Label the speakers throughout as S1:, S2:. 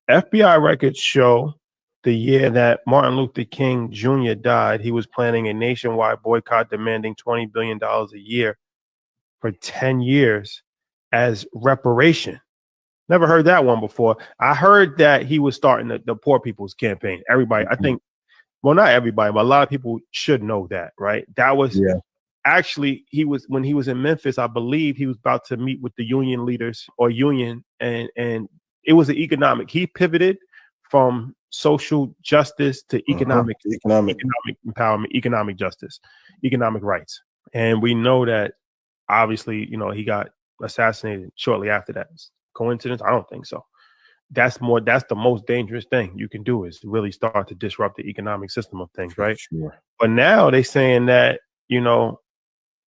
S1: FBI records show the year that Martin Luther King Jr. died, he was planning a nationwide boycott demanding $20 billion a year for 10 years as reparation. Never heard that one before. I heard that he was starting the Poor People's Campaign. Everybody, I think, well, not everybody, but a lot of people should know that, right? That was actually, when he was in Memphis, I believe he was about to meet with the union leaders or union, and it was he pivoted from social justice to economic empowerment, economic justice, economic rights. And we know that obviously, he got assassinated shortly after that. Coincidence? I don't think so. That's the most dangerous thing you can do, is to really start to disrupt the economic system of things, right?
S2: Sure.
S1: But now they're saying that,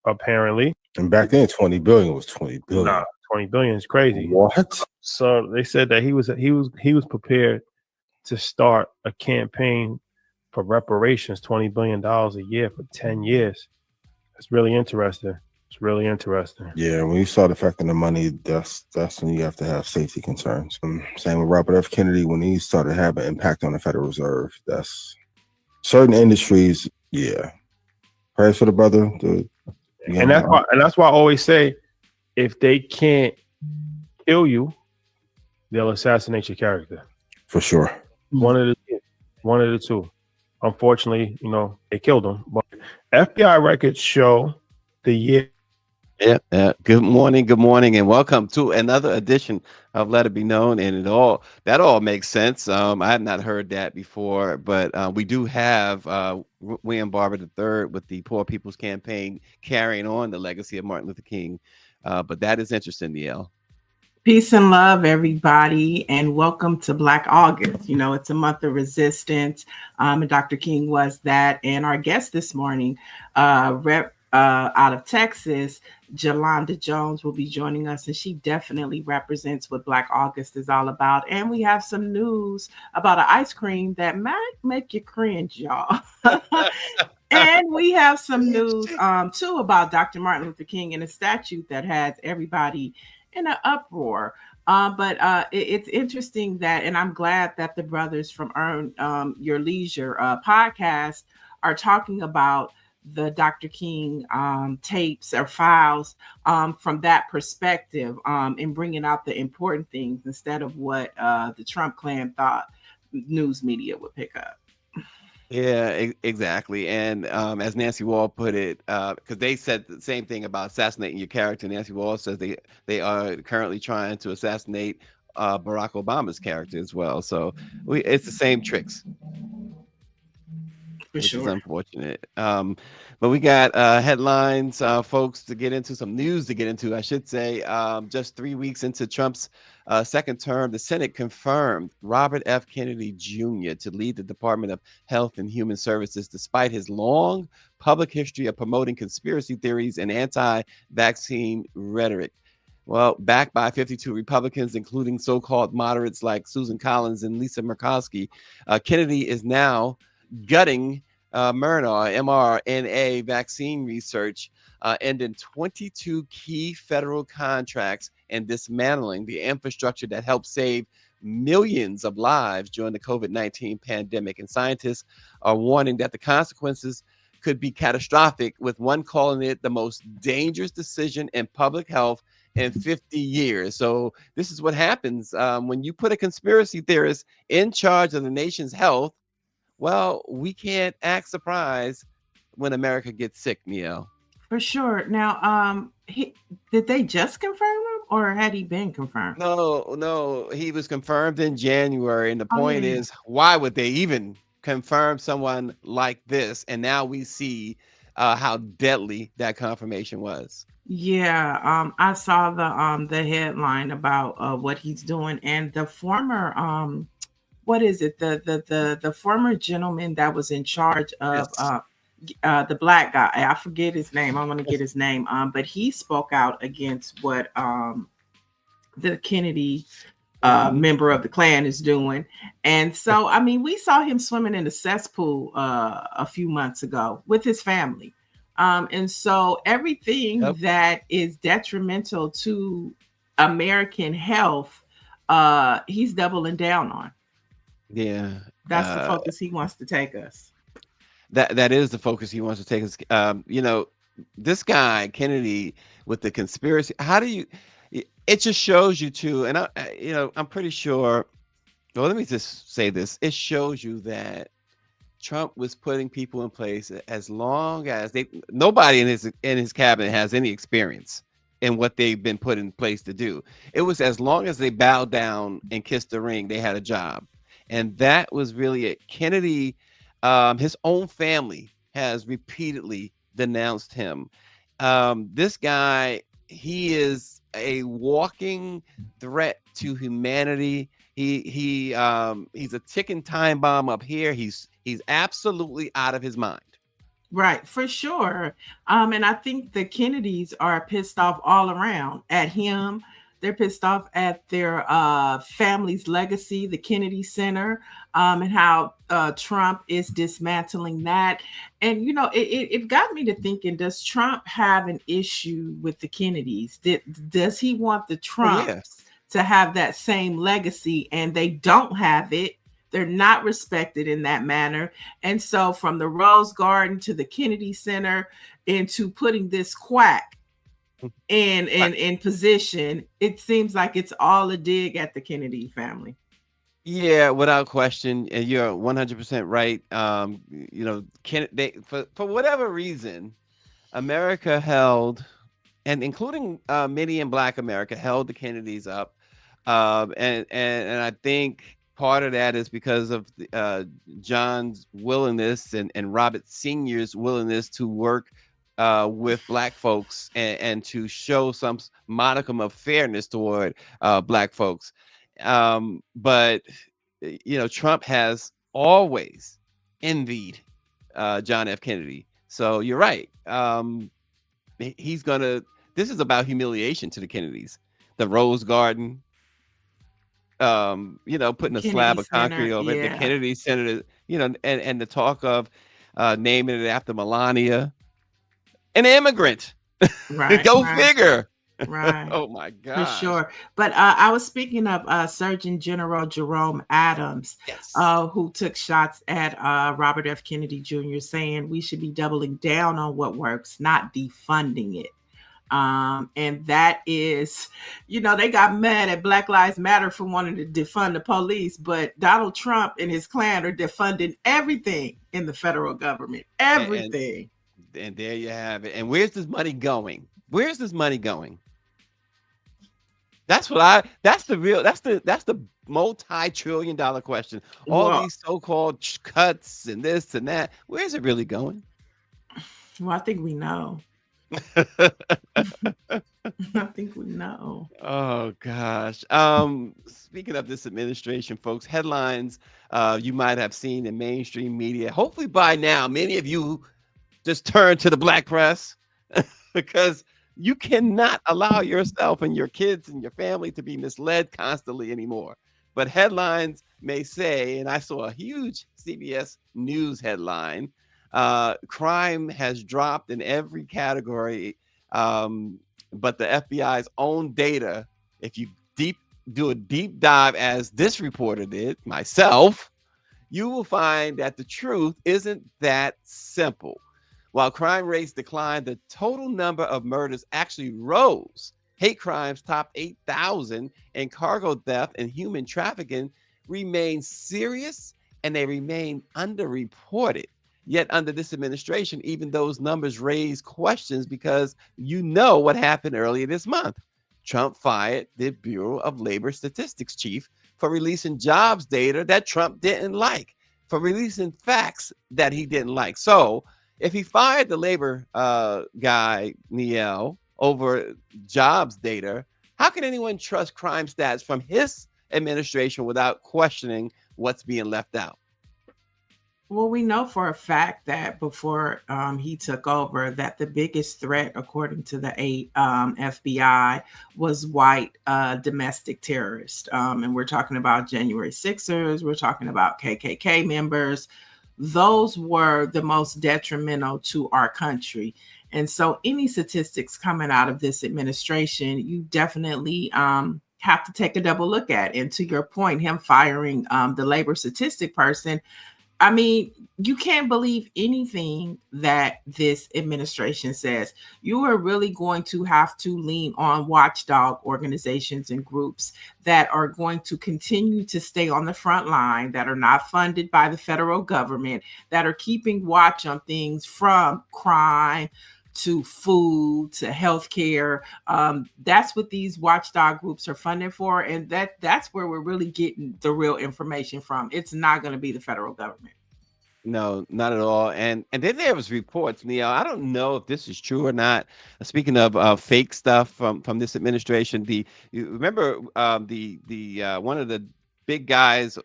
S1: apparently.
S2: And back then, 20 billion was 20 billion.
S1: Nah, 20 billion is crazy.
S2: What?
S1: So they said that he was prepared to start a campaign for reparations, $20 billion a year for 10 years. It's really interesting. It's really interesting.
S2: Yeah, when you start affecting the money, that's when you have to have safety concerns. Same with Robert F. Kennedy, when he started having impact on the Federal Reserve. That's certain industries. Yeah, prayers for the brother.
S1: And that's why I always say, if they can't kill you, they'll assassinate your character.
S2: For sure.
S1: One of the two. Unfortunately, they killed him. But FBI records show the year.
S3: Yeah. Good morning, and welcome to another edition of Let It Be Known. And that all makes sense. I have not heard that before, but we do have William Barber III with the Poor People's Campaign carrying on the legacy of Martin Luther King. But that is interesting, Neil.
S4: Peace and love, everybody, and welcome to Black August. It's a month of resistance, and Dr. King was that. And our guest this morning, out of Texas, Jolanda Jones, will be joining us, and she definitely represents what Black August is all about. And we have some news about an ice cream that might make you cringe, y'all. And we have some news, too, about Dr. Martin Luther King and a statue that has everybody in an uproar. But it's interesting that, and I'm glad that the brothers from Earn Your Leisure podcast are talking about the Dr. King tapes or files from that perspective, and bringing out the important things instead of what the Trump clan thought news media would pick up.
S3: Yeah, exactly. And as Nancy Wall put it, because they said the same thing about assassinating your character. Nancy Wall says they are currently trying to assassinate Barack Obama's character as well. So it's the same tricks. Which is unfortunate. But we got headlines, folks, to get into, some news to get into, I should say. Just 3 weeks into Trump's second term, the Senate confirmed Robert F. Kennedy Jr. to lead the Department of Health and Human Services, despite his long public history of promoting conspiracy theories and anti-vaccine rhetoric. Well, backed by 52 Republicans, including so-called moderates like Susan Collins and Lisa Murkowski, Kennedy is now gutting mRNA vaccine research, ending 22 key federal contracts and dismantling the infrastructure that helped save millions of lives during the COVID-19 pandemic. And scientists are warning that the consequences could be catastrophic, with one calling it the most dangerous decision in public health in 50 years. So this is what happens when you put a conspiracy theorist in charge of the nation's health. Well, we can't act surprised when America gets sick, Neil.
S4: For sure. Now, did they just confirm him, or had he been confirmed?
S3: No, he was confirmed in January. And the point is, why would they even confirm someone like this? And now we see how deadly that confirmation was.
S4: Yeah, I saw the headline about what he's doing, and the former what is it? The former gentleman that was in charge of the black guy. I forget his name. I want to get his name. But he spoke out against what the Kennedy member of the Klan is doing. And so, I mean, we saw him swimming in the cesspool a few months ago with his family. And so everything that is detrimental to American health, he's doubling down on.
S3: Yeah.
S4: That's the focus he wants to take us.
S3: That is the focus he wants to take us. This guy Kennedy with the conspiracy. How do you? It just shows you too, and I'm pretty sure. Well, let me just say this: it shows you that Trump was putting people in place as long as nobody in his cabinet has any experience in what they've been put in place to do. It was as long as they bowed down and kissed the ring, they had a job, and that was really it. Kennedy. His own family has repeatedly denounced him. This guy, he is a walking threat to humanity. He's a ticking time bomb up here. He's absolutely out of his mind.
S4: Right, for sure. And I think the Kennedys are pissed off all around at him. They're pissed off at their family's legacy, the Kennedy Center, and how Trump is dismantling that. And, it got me to thinking, does Trump have an issue with the Kennedys? Does he want the Trumps to have that same legacy, and they don't have it? They're not respected in that manner. And so from the Rose Garden to the Kennedy Center into putting this quack in position, it seems like it's all a dig at the Kennedy family.
S3: Yeah, without question, and you're 100% right. For whatever reason, America held, and including many in Black America, held the Kennedys up, and I think part of that is because of John's willingness and Robert Sr.'s willingness to work with Black folks and to show some modicum of fairness toward Black folks. But Trump has always envied John F. Kennedy. So you're right. This is about humiliation to the Kennedys. The Rose Garden, putting a
S4: Kennedy
S3: slab of
S4: Center,
S3: concrete over it, the
S4: yeah.
S3: Kennedy Center, and the talk of naming it after Melania, an immigrant.
S4: Right.
S3: Go
S4: right.
S3: figure.
S4: Right.
S3: Oh my
S4: For
S3: God.
S4: sure. But I was speaking of Surgeon General Jerome Adams,
S3: Yes.
S4: who took shots at Robert F. Kennedy Jr., saying we should be doubling down on what works, not defunding it. And that is, they got mad at Black Lives Matter for wanting to defund the police, but Donald Trump and his clan are defunding everything in the federal government. Everything.
S3: And there you have it. And where's this money going? Where's this money going? That's the multi-trillion-dollar question. All these so-called cuts and this and that. Where's it really going?
S4: Well, I think we know. I think we know.
S3: Oh gosh. Speaking of this administration, folks, headlines you might have seen in mainstream media. Hopefully by now, many of you just turn to the Black press because you cannot allow yourself and your kids and your family to be misled constantly anymore. But headlines may say, and I saw a huge CBS News headline, crime has dropped in every category, but the FBI's own data, if you do a deep dive as this reporter did, myself, you will find that the truth isn't that simple. While crime rates declined, the total number of murders actually rose. Hate crimes topped 8,000, and cargo theft and human trafficking remain serious, and they remain underreported. Yet under this administration, even those numbers raise questions because what happened earlier this month. Trump fired the Bureau of Labor Statistics chief for releasing jobs data that Trump didn't like, for releasing facts that he didn't like. So if he fired the labor guy, Niel, over jobs data, how can anyone trust crime stats from his administration without questioning what's being left out?
S4: Well, we know for a fact that before he took over, that the biggest threat, according to the FBI, was white domestic terrorists. And we're talking about January 6ers, we're talking about KKK members. Those were the most detrimental to our country. And so any statistics coming out of this administration, you definitely have to take a double look at. And to your point, him firing the labor statistic person, I mean, you can't believe anything that this administration says. You are really going to have to lean on watchdog organizations and groups that are going to continue to stay on the front line, that are not funded by the federal government, that are keeping watch on things from crime to food to healthcare. That's what these watchdog groups are funded for, and that's where we're really getting the real information from. It's not going to be the federal government.
S3: No, not at all. And then there was reports, Neil. I don't know if this is true or not. Speaking of fake stuff from this administration, you remember the one of the big guys,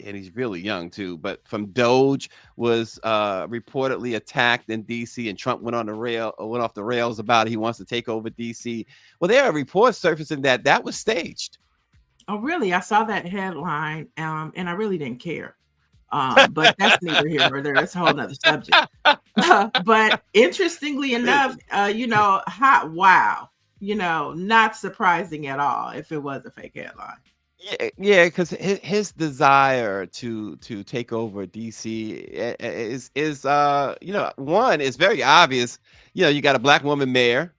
S3: and he's really young too, but from Doge was reportedly attacked in DC, and Trump went off the rails about it. He wants to take over DC. Well, there are reports surfacing that was staged.
S4: Oh, really? I saw that headline, and I really didn't care. But that's neither here nor there. That's a whole nother subject. But interestingly enough, wow, not surprising at all if it was a fake headline.
S3: Yeah, because his desire to take over DC is one is very obvious. You got a black woman mayor,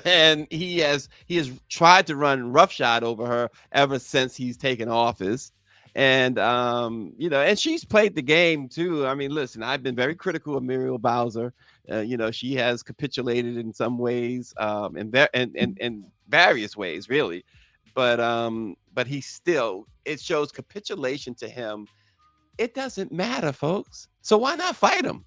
S3: and he has tried to run roughshod over her ever since he's taken office. And and she's played the game too. I mean, listen, I've been very critical of Muriel Bowser. She has capitulated in some ways, in various ways, really. But he still, it shows capitulation to him. It doesn't matter, folks. So why not fight him?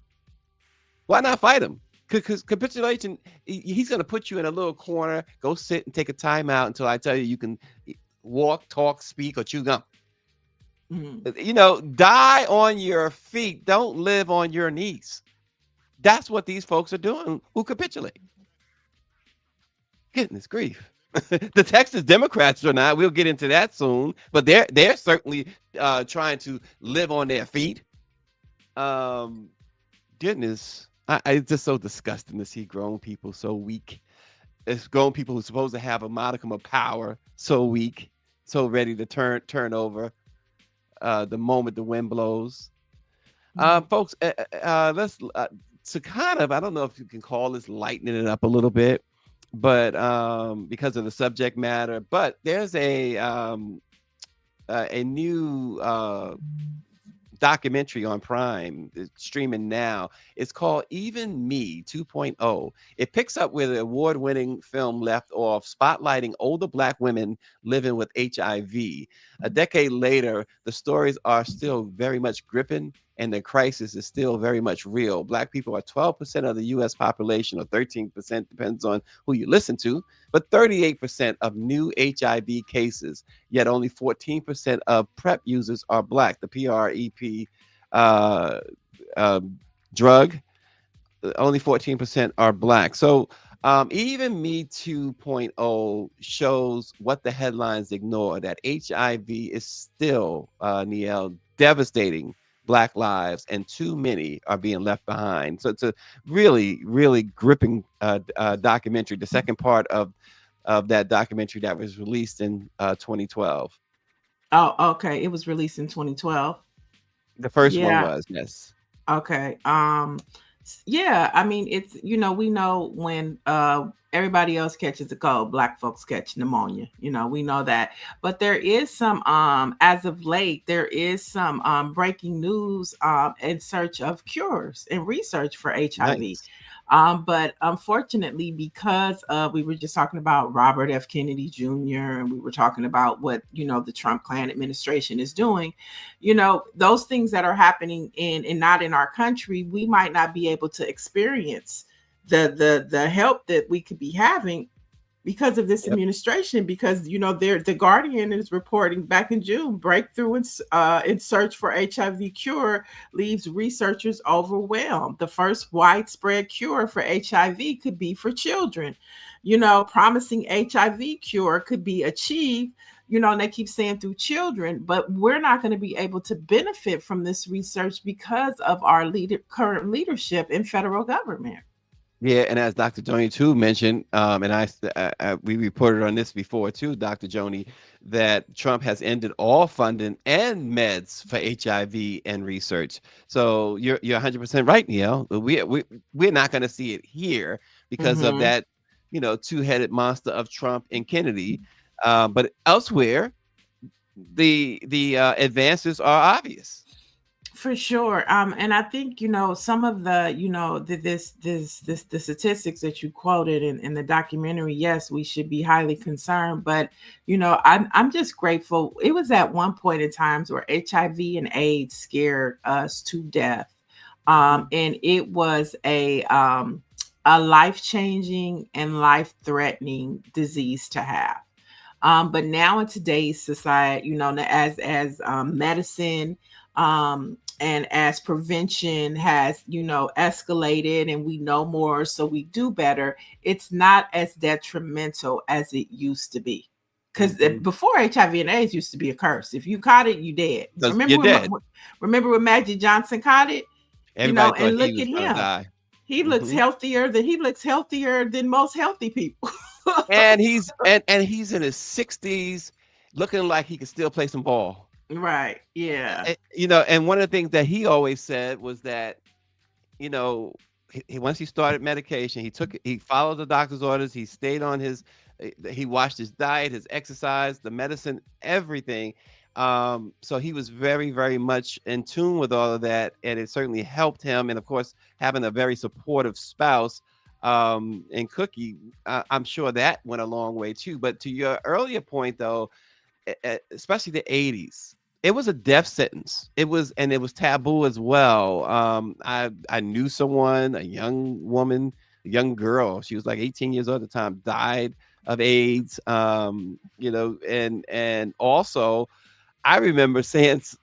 S3: Why not fight him? Because capitulation, he's going to put you in a little corner. Go sit and take a timeout until I tell you can walk, talk, speak, or chew gum.
S4: Mm-hmm.
S3: Die on your feet. Don't live on your knees. That's what these folks are doing who capitulate. Goodness grief. The Texas Democrats are not. We'll get into that soon. But they're certainly trying to live on their feet. Goodness. It's just so disgusting to see grown people so weak. It's grown people who are supposed to have a modicum of power so weak, so ready to turn over the moment the wind blows. Folks, let's to kind of, I don't know if you can call this lightening it up a little bit, but because of the subject matter, but there's a new documentary on Prime. It's streaming now. It's called Even Me 2.0. It picks up where the award-winning film left off, spotlighting older Black women living with HIV. A decade later, the stories are still very much gripping, and the crisis is still very much real. Black people are 12% of the U.S. population, or 13%, depends on who you listen to, but 38% of new HIV cases, yet only 14% of PrEP users are Black. The PrEP drug, only 14% are Black. So Even Me 2.0 shows what the headlines ignore, that HIV is still, Niel, devastating Black lives, and too many are being left behind. So it's a really, really gripping documentary. The second part of that documentary that was released in 2012.
S4: Oh, okay. It was released in 2012.
S3: The first one was, yes.
S4: Okay. Yeah, I mean, it's, we know when everybody else catches a cold, Black folks catch pneumonia. We know that. But there is some, as of late, there is some breaking news in search of cures and research for HIV.
S3: Nice.
S4: But unfortunately, because we were just talking about Robert F. Kennedy Jr., and we were talking about what, the Trump Klan administration is doing, those things that are happening and not in our country, we might not be able to experience the help that we could be having because of this administration, because, the Guardian is reporting back in June, breakthrough in search for HIV cure leaves researchers overwhelmed. The first widespread cure for HIV could be for children. Promising HIV cure could be achieved, and they keep saying through children, but we're not going to be able to benefit from this research because of our current leadership in federal government.
S3: Yeah, and as Dr. Joni too mentioned, and we reported on this before too, Dr. Joni, that Trump has ended all funding and meds for HIV and research. So you're 100% right, Neil. We're not going to see it here because of
S4: Hmm.
S3: that, two-headed monster of Trump and Kennedy. But elsewhere, the advances are obvious.
S4: For sure. And I think, some of the, the statistics that you quoted in the documentary, yes, we should be highly concerned. But, I'm just grateful. It was at one point in times where HIV and AIDS scared us to death.
S3: Mhm.
S4: And it was a life-changing and life-threatening disease to have. But now in today's society, as medicine, and as prevention has, escalated and we know more, so we do better, it's not as detrimental as it used to be. Because
S3: Mhm.
S4: before, HIV and AIDS used to be a curse. If you caught it, you dead.
S3: Because you're dead.
S4: Remember when Magic Johnson caught it?
S3: Everybody thought
S4: And
S3: he
S4: look
S3: was
S4: at
S3: going to
S4: him.
S3: die.
S4: He
S3: Mhm.
S4: looks healthier than most healthy people.
S3: And he's in his 60s, looking like he could still play some ball.
S4: Right. Yeah.
S3: And one of the things that he always said was that, you know, once he started medication, he followed the doctor's orders. He stayed on he watched his diet, his exercise, the medicine, everything. So he was very, very much in tune with all of that, and it certainly helped him. And of course, having a very supportive spouse, and Cookie, I'm sure that went a long way too. But to your earlier point, though, especially the 80s, it was a death sentence. It was taboo as well. I knew someone, a young woman, a young girl, she was like 18 years old at the time, died of AIDS. And also I remember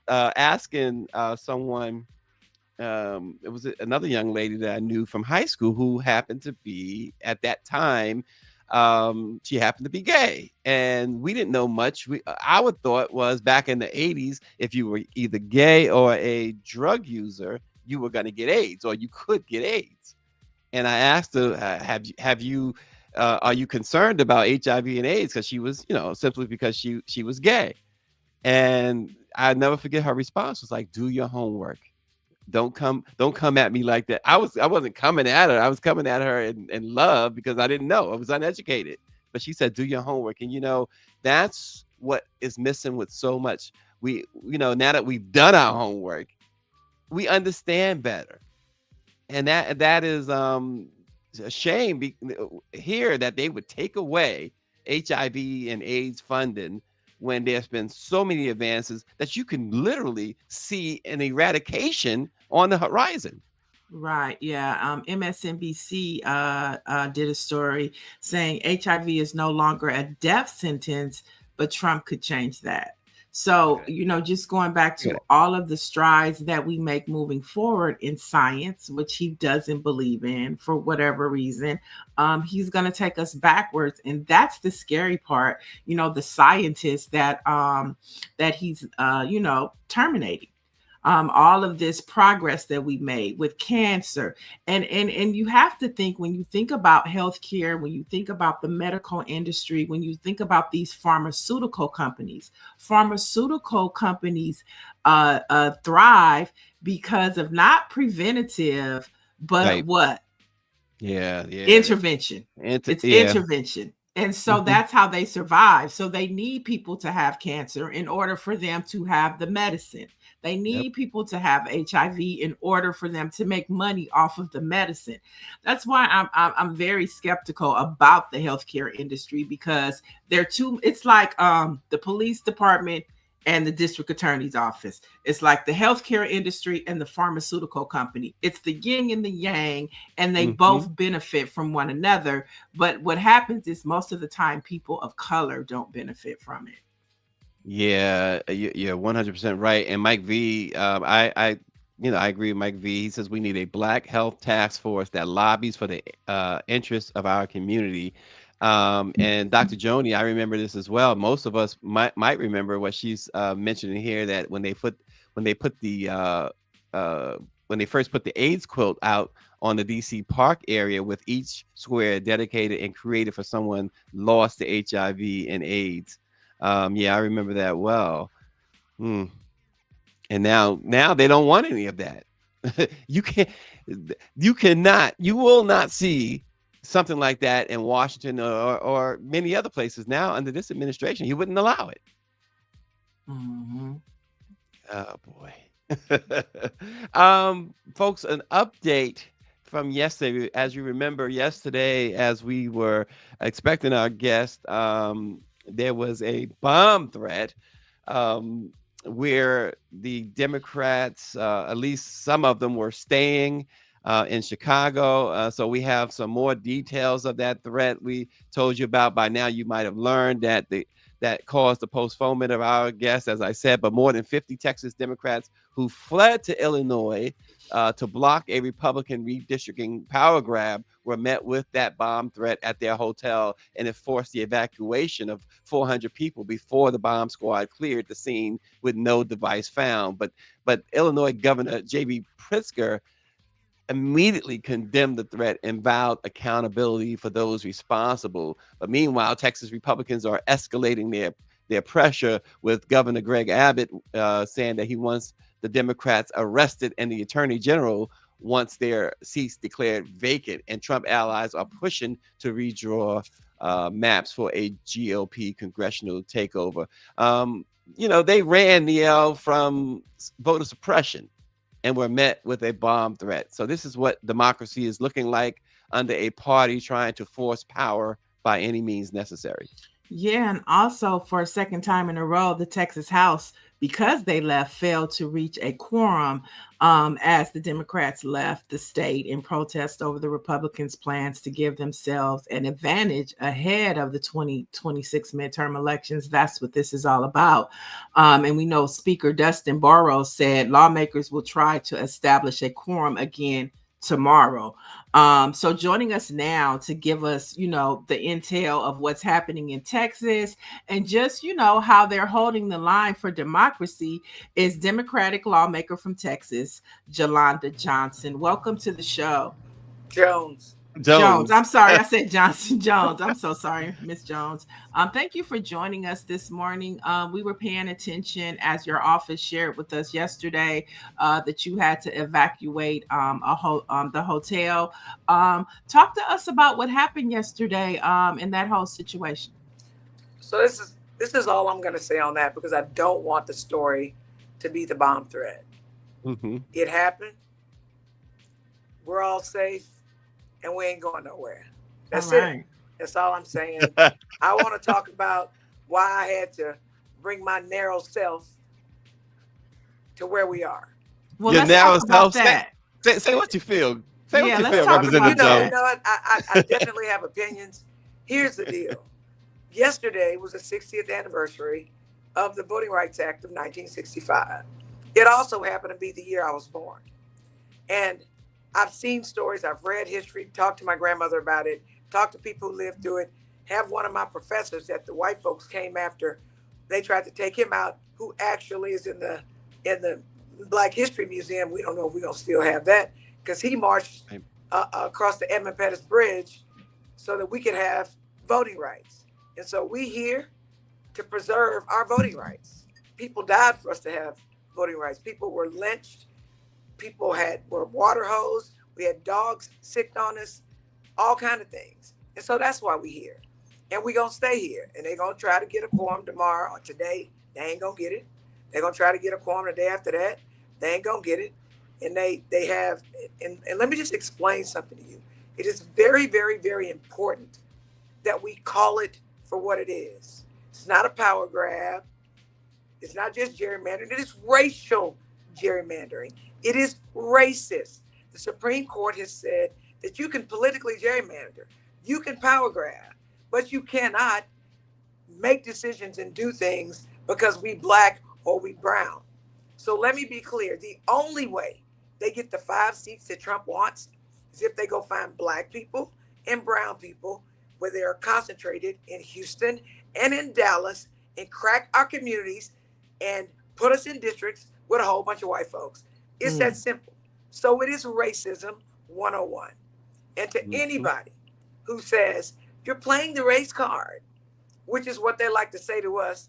S3: asking someone, it was another young lady that I knew from high school who happened to be at that time. She happened to be gay, and we didn't know much. Our thought was back in the 80s, if you were either gay or a drug user, you were going to get AIDS, or you could get AIDS. And I asked her, are you concerned about HIV and AIDS? Because she was, simply because she was gay. And I never forget her response was like, "Do your homework. Don't come at me like that." I wasn't coming at her. I was coming at her in love because I didn't know. I was uneducated. But she said, "Do your homework." And that's what is missing with so much. Now that we've done our homework, we understand better. And that is a shame here that they would take away HIV and AIDS funding when there's been so many advances that you can literally see an eradication on the horizon.
S4: Right. Yeah. MSNBC did a story saying HIV is no longer a death sentence, but Trump could change that. So,
S3: Okay.
S4: just going back
S3: Good.
S4: to all of the strides that we make moving forward in science, which he doesn't believe in for whatever reason, he's going to take us backwards. And that's the scary part, the scientists that he's, terminating. All of this progress that we made with cancer, and you have to think, when you think about healthcare, when you think about the medical industry, when you think about these pharmaceutical companies thrive because of not preventative, but
S3: Right.
S4: what?
S3: Yeah. Yeah.
S4: Intervention. It's
S3: Yeah.
S4: intervention. And so
S3: Hmm.
S4: that's how they survive. So they need people to have cancer in order for them to have the medicine. They
S3: Yep.
S4: need people to have HIV in order for them to make money off of the medicine. That's why I'm very skeptical about the healthcare industry, because they're too. It's like the police department and the district attorney's office. It's like the healthcare industry and the pharmaceutical company. It's the yin and the yang, and they
S3: Hmm.
S4: both benefit from one another. But what happens is, most of the time, people of color don't benefit from it.
S3: Yeah, you're 100% right. And Mike V, I agree with Mike V. He says we need a Black Health Task Force that lobbies for the interests of our community. And Dr. Joni, I remember this as well. Most of us might remember what she's mentioning here, that when they put the uh, when they first put the AIDS quilt out on the DC Park area, with each square dedicated and created for someone lost to HIV and AIDS. Yeah, I remember that well. Hmm. And now they don't want any of that. you can't, you will not see something like that in Washington or many other places now under this administration. He wouldn't allow it.
S4: Mm-hmm.
S3: Oh boy. Folks, an update from yesterday. As you remember, yesterday, as we were expecting our guest, there was a bomb threat, where the Democrats, at least some of them, were staying in Chicago. So we have some more details of that threat we told you about. By now, you might have learned that that caused the postponement of our guest, as I said. But more than 50 Texas Democrats who fled to Illinois to block a Republican redistricting power grab were met with that bomb threat at their hotel, and it forced the evacuation of 400 people before the bomb squad cleared the scene with no device found. But Illinois Governor J.B. Pritzker immediately condemned the threat and vowed accountability for those responsible. But meanwhile, Texas Republicans are escalating their pressure, with Governor Greg Abbott saying that he wants the Democrats arrested and the Attorney General wants their seats declared vacant. And Trump allies are pushing to redraw maps for a GOP congressional takeover. They ran Neil from voter suppression and were met with a bomb threat. So this is what democracy is looking like under a party trying to force power by any means necessary.
S4: Yeah, and also for a second time in a row, the Texas House, because they left, failed to reach a quorum as the Democrats left the state in protest over the Republicans' plans to give themselves an advantage ahead of the 2026 midterm elections. That's what this is all about. And we know Speaker Dustin Burrows said lawmakers will try to establish a quorum again tomorrow. So joining us now to give us, the intel of what's happening in Texas and just, how they're holding the line for democracy is Democratic lawmaker from Texas, Jolanda Johnson. Welcome to the show.
S5: Jones.
S4: I'm sorry. I said Johnson. Jones. I'm so sorry, Miss Jones. Thank you for joining us this morning. We were paying attention as your office shared with us yesterday that you had to evacuate the hotel. Talk to us about what happened yesterday in that whole situation.
S5: So this is all I'm going to say on that, because I don't want the story to be the bomb threat.
S3: Mm-hmm.
S5: It happened. We're all safe. And we ain't going nowhere. That's it. That's all I'm saying. I want to talk about why I had to bring my narrow self to where we are.
S4: Well, your narrow self.
S3: Say what you feel. Say what you feel,
S5: Representative Jones. I definitely have opinions. Here's the deal. Yesterday was the 60th anniversary of the Voting Rights Act of 1965. It also happened to be the year I was born. And I've seen stories, I've read history, talked to my grandmother about it, talked to people who lived through it, have one of my professors that the white folks came after. They tried to take him out, who actually is in the Black History Museum. We don't know if we're going to still have that, because he marched across the Edmund Pettus Bridge so that we could have voting rights. And so we here to preserve our voting rights. People died for us to have voting rights. People were lynched. People were water hosed. We had dogs sicked on us, all kind of things. And so that's why we here. And we going to stay here. And they're going to try to get a quorum tomorrow or today. They ain't going to get it. They're going to try to get a quorum the day after that. They ain't going to get it. And they have, and let me just explain something to you. It is very, very, very important that we call it for what it is. It's not a power grab. It's not just gerrymandering. It is racial gerrymandering. It is racist. The Supreme Court has said that you can politically gerrymander, you can power grab, but you cannot make decisions and do things because we Black or we brown. So let me be clear. The only way they get the 5 seats that Trump wants is if they go find Black people and brown people where they are concentrated in Houston and in Dallas and crack our communities and put us in districts with a whole bunch of white folks. It's that simple. So it is racism. 101. And to anybody who says you're playing the race card, which is what they like to say to us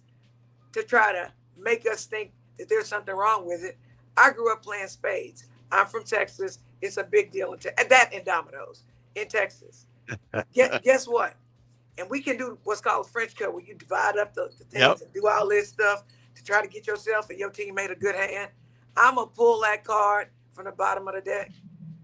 S5: to try to make us think that there's something wrong with it. I grew up playing spades. I'm from Texas. It's a big deal. That and dominoes in Texas. Guess what? And we can do what's called a French cut, where you divide up the things and do all this stuff to try to get yourself and your teammate a good hand. I'm going to pull that card from the bottom of the deck,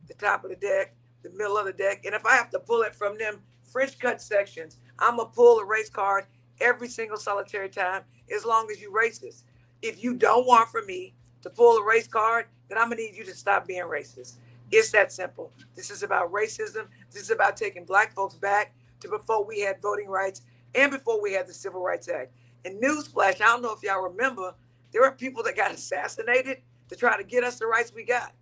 S5: the top of the deck, the middle of the deck. And if I have to pull it from them French cut sections, I'm going to pull a race card every single solitary time, as long as you racist. If you don't want for me to pull a race card, then I'm going to need you to stop being racist. It's that simple. This is about racism. This is about taking Black folks back to before we had voting rights and before we had the Civil Rights Act. And newsflash, I don't know if y'all remember, there were people that got assassinated to try to get us the rights we got.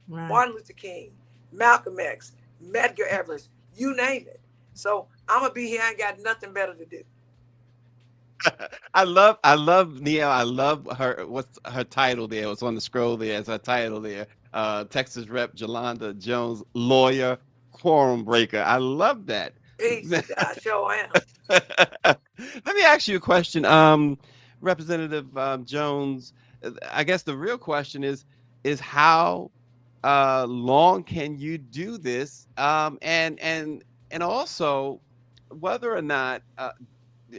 S5: Right. Martin Luther King, Malcolm X, Medgar Evers, you name it. So I'm going to be here. I ain't got nothing better to do.
S3: I love Neil. I love her. What's her title there? It's on the scroll there. It's her title there. Texas Rep Jolanda Jones, lawyer, quorum breaker. I love that.
S5: Peace. I sure am.
S3: Let me ask you a question, Representative Jones. I guess the real question is how long can you do this, and also whether or not.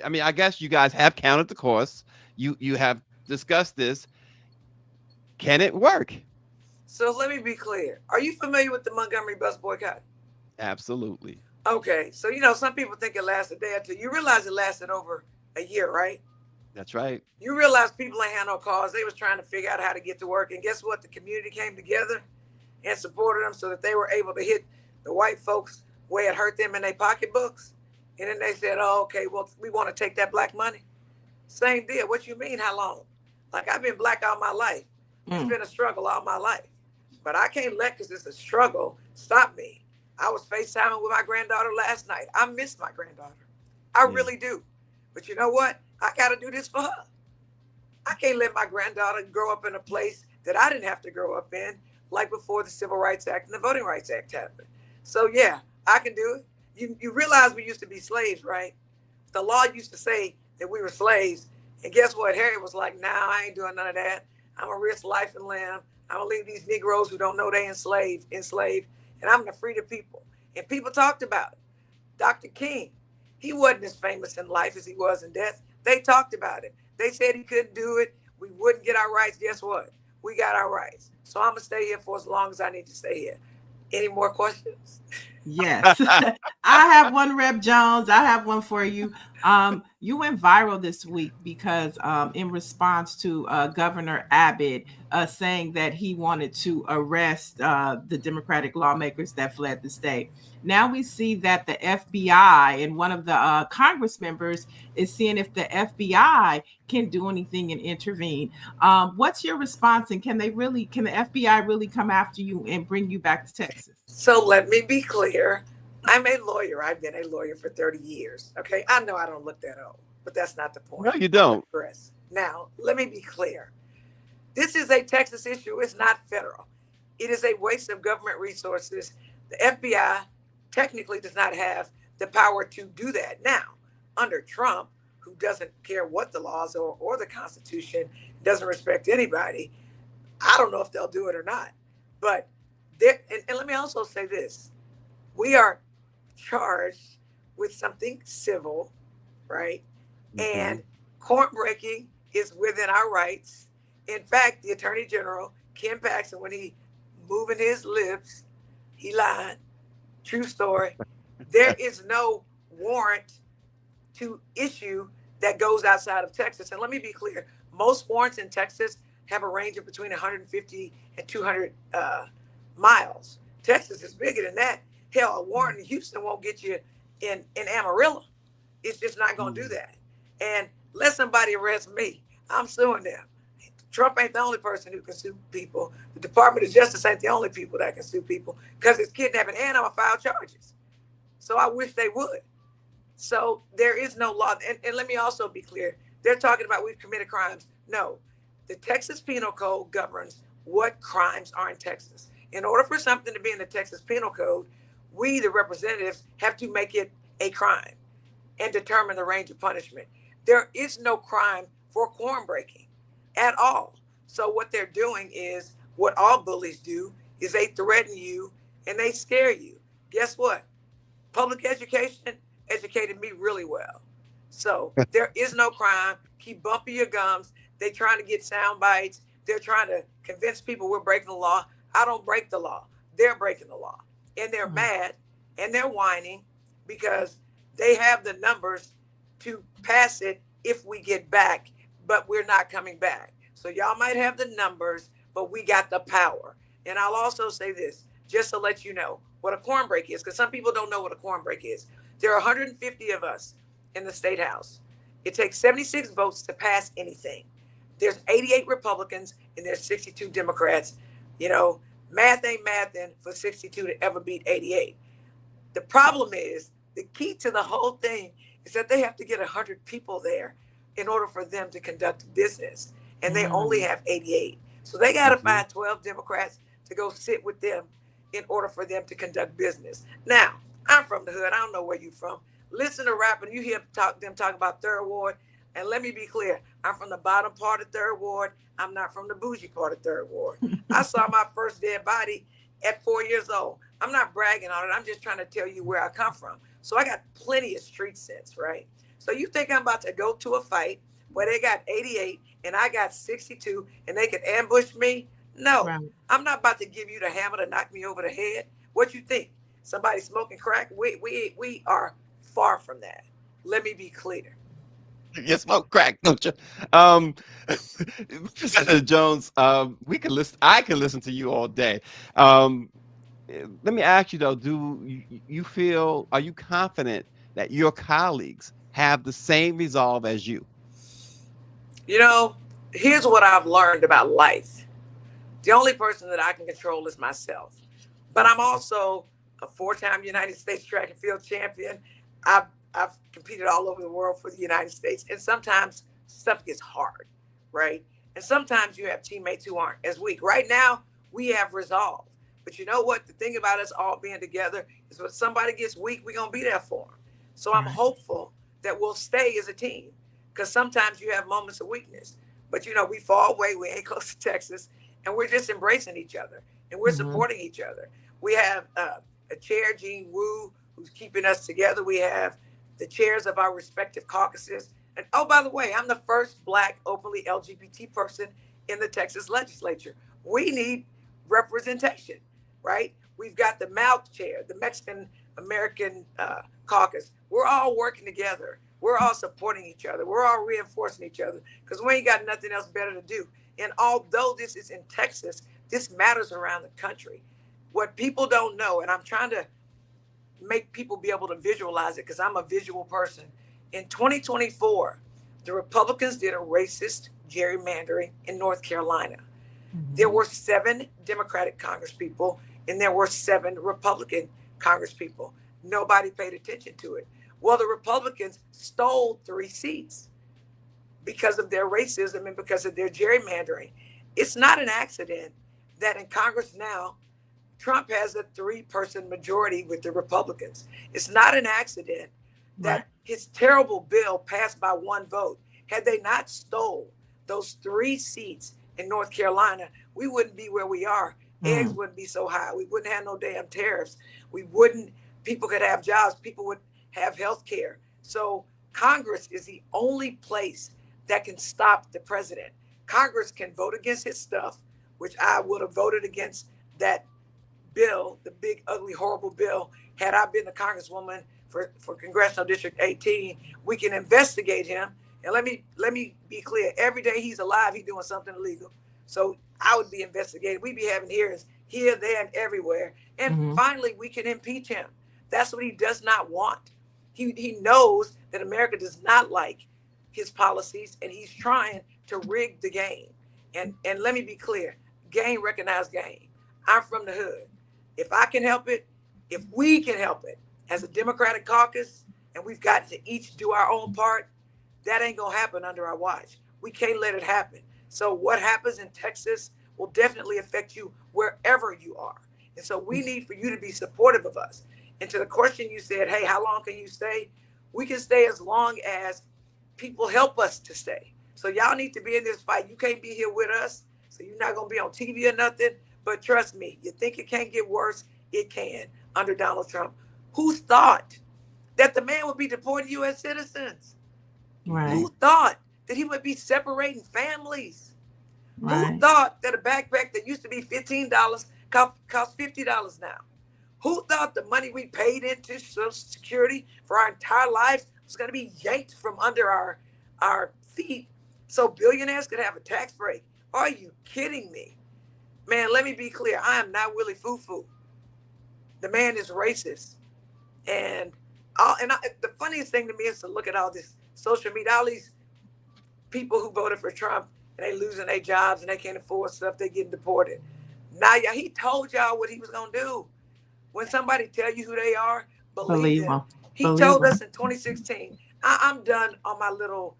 S3: I mean, I guess you guys have counted the costs. You have discussed this. Can it work?
S5: So let me be clear. Are you familiar with the Montgomery bus boycott?
S3: Absolutely.
S5: Okay. So, some people think it lasted a day or two. You realize it lasted over a year, right?
S3: That's right.
S5: You realize people ain't had no cars. They was trying to figure out how to get to work. And guess what? The community came together and supported them so that they were able to hit the white folks where it hurt them in their pocketbooks. And then they said, oh, okay, well, we want to take that Black money. Same deal. What you mean, how long? Like, I've been Black all my life. It's been a struggle all my life. But I can't let, because it's a struggle, stop me. I was FaceTiming with my granddaughter last night. I miss my granddaughter. I really do. But you know what? I got to do this for her. I can't let my granddaughter grow up in a place that I didn't have to grow up in, like before the Civil Rights Act and the Voting Rights Act happened. So, yeah, I can do it. You realize we used to be slaves, right? The law used to say that we were slaves. And guess what? Harry was like, nah, I ain't doing none of that. I'm going to risk life and limb. I'm going to leave these Negroes who don't know they enslaved, and I'm going to free the people. And people talked about it. Dr. King, he wasn't as famous in life as he was in death. They talked about it. They said he couldn't do it. We wouldn't get our rights. Guess what? We got our rights. So I'm going to stay here for as long as I need to stay here. Any more questions?
S4: Yes. I have one, Rep Jones. I have one for you. You went viral this week because in response to Governor Abbott saying that he wanted to arrest the Democratic lawmakers that fled the state. Now we see that the FBI and one of the Congress members is seeing if the FBI can do anything and intervene. What's your response? And can the FBI really come after you and bring you back to Texas?
S5: So let me be clear. I'm a lawyer. I've been a lawyer for 30 years. Okay. I know I don't look that old, but that's not the point.
S3: No, you don't.
S5: Now, let me be clear. This is a Texas issue. It's not federal. It is a waste of government resources. The FBI technically does not have the power to do that. Now, under Trump, who doesn't care what the laws are or the Constitution, doesn't respect anybody, I don't know if they'll do it or not. But and let me also say this. We are charged with something civil, right? Mm-hmm. And court breaking is within our rights. In fact, the Attorney General, Ken Paxton, when he moving his lips, he lied. True story. There is no warrant to issue that goes outside of Texas. And let me be clear. Most warrants in Texas have a range of between 150 and 200 miles. Texas is bigger than that. Hell, a warrant in Houston won't get you in Amarillo. It's just not going to do that. And let somebody arrest me. I'm suing them. Trump ain't the only person who can sue people. The Department of Justice ain't the only people that can sue people because it's kidnapping and I'm going to file charges. So I wish they would. So there is no law. And let me also be clear. They're talking about we've committed crimes. No, the Texas Penal Code governs what crimes are in Texas. In order for something to be in the Texas Penal Code, we, the representatives, have to make it a crime and determine the range of punishment. There is no crime for quorum breaking at all. So what they're doing is what all bullies do, is they threaten you and they scare you. Guess what? Public education educated me really well. So there is no crime. Keep bumping your gums. They're trying to get sound bites. They're trying to convince people we're breaking the law. I don't break the law. They're breaking the law. And they're mad and they're whining because they have the numbers to pass it if we get back, but we're not coming back. So y'all might have the numbers, but we got the power. And I'll also say this, just to let you know what a quorum break is, because some people don't know what a quorum break is. There are 150 of us in the state house. It takes 76 votes to pass anything. There's 88 Republicans and there's 62 Democrats. You know, math ain't mathing for 62 to ever beat 88. The problem is, the key to the whole thing is that they have to get 100 people there in order for them to conduct business. And they only have 88. So they got to find 12 Democrats to go sit with them in order for them to conduct business. Now, I'm from the hood. I don't know where you're from. Listen to rap and you hear them talk about Third Ward. And let me be clear, I'm from the bottom part of Third Ward. I'm not from the bougie part of Third Ward. I saw my first dead body at 4 years old. I'm not bragging on it. I'm just trying to tell you where I come from. So I got plenty of street sense, right? So you think I'm about to go to a fight where they got 88 and I got 62 and they can ambush me? No, right. I'm not about to give you the hammer to knock me over the head. What you think? Somebody smoking crack? We are far from that. Let me be clear.
S3: You smoke crack, don't you? Senator Jones, we can listen. I can listen to you all day. Let me ask you though: do you feel? Are you confident that your colleagues have the same resolve as you?
S5: You know, here's what I've learned about life. The only person that I can control is myself. But I'm also a 4-time United States track and field champion. I've competed all over the world for the United States. And sometimes stuff gets hard, right? And sometimes you have teammates who aren't as weak. Right now, we have resolve. But you know what? The thing about us all being together is when somebody gets weak, we're going to be there for them. So I'm hopeful that we'll stay as a team, because sometimes you have moments of weakness. But, you know, we fall away. We ain't close to Texas. And we're just embracing each other. And we're supporting each other. We have a chair, Jean Wu, who's keeping us together. We have the chairs of our respective caucuses. And oh, by the way, I'm the first Black openly LGBT person in the Texas legislature. We need representation, right? We've got the MALC chair, the Mexican American caucus. We're all working together. We're all supporting each other. We're all reinforcing each other because we ain't got nothing else better to do. And although this is in Texas, this matters around the country. What people don't know, and I'm trying to make people be able to visualize it because I'm a visual person. In 2024, the Republicans did a racist gerrymandering in North Carolina. There were 7 Democratic congresspeople and there were 7 Republican congresspeople. Nobody paid attention to it. Well, the Republicans stole 3 seats because of their racism and because of their gerrymandering. It's not an accident that in Congress now, Trump has a 3-person majority with the Republicans. It's not an accident that his terrible bill passed by 1 vote. Had they not stole those 3 seats in North Carolina, we wouldn't be where we are. Eggs wouldn't be so high. We wouldn't have no damn tariffs. People could have jobs. People would have health care. So Congress is the only place that can stop the president. Congress can vote against his stuff, which I would have voted against that bill, the big, ugly, horrible bill. Had I been the congresswoman for Congressional District 18, we can investigate him. And let me be clear, every day he's alive, he's doing something illegal. So I would be investigated. We'd be having hearings here, there, and everywhere. And finally, we can impeach him. That's what he does not want. He knows that America does not like his policies, and he's trying to rig the game. And let me be clear, game recognized game. I'm from the hood. If I can help it, if we can help it as a Democratic caucus, and we've got to each do our own part, that ain't gonna happen under our watch. We can't let it happen. So what happens in Texas, will definitely affect you wherever you are. And so we need for you to be supportive of us. And to the question you said, hey, how long can you stay? We can stay as long as people help us to stay. So y'all need to be in this fight. You can't be here with us, so you're not going to be on TV or nothing. But trust me, you think it can't get worse? It can under Donald Trump. Who thought that the man would be deporting U.S. citizens?
S4: Right.
S5: Who thought that he would be separating families?
S4: Right.
S5: Who thought that a backpack that used to be $15 cost $50 now? Who thought the money we paid into Social Security for our entire lives was going to be yanked from under our feet so billionaires could have a tax break? Are you kidding me? Man, let me be clear. I am not Willie Foo-Foo. The man is racist. And the funniest thing to me is to look at all this social media, all these people who voted for Trump and they losing their jobs and they can't afford stuff, they getting deported. Now, he told y'all what he was going to do. When somebody tell you who they are, believe them. He told us in 2016, I'm done on my little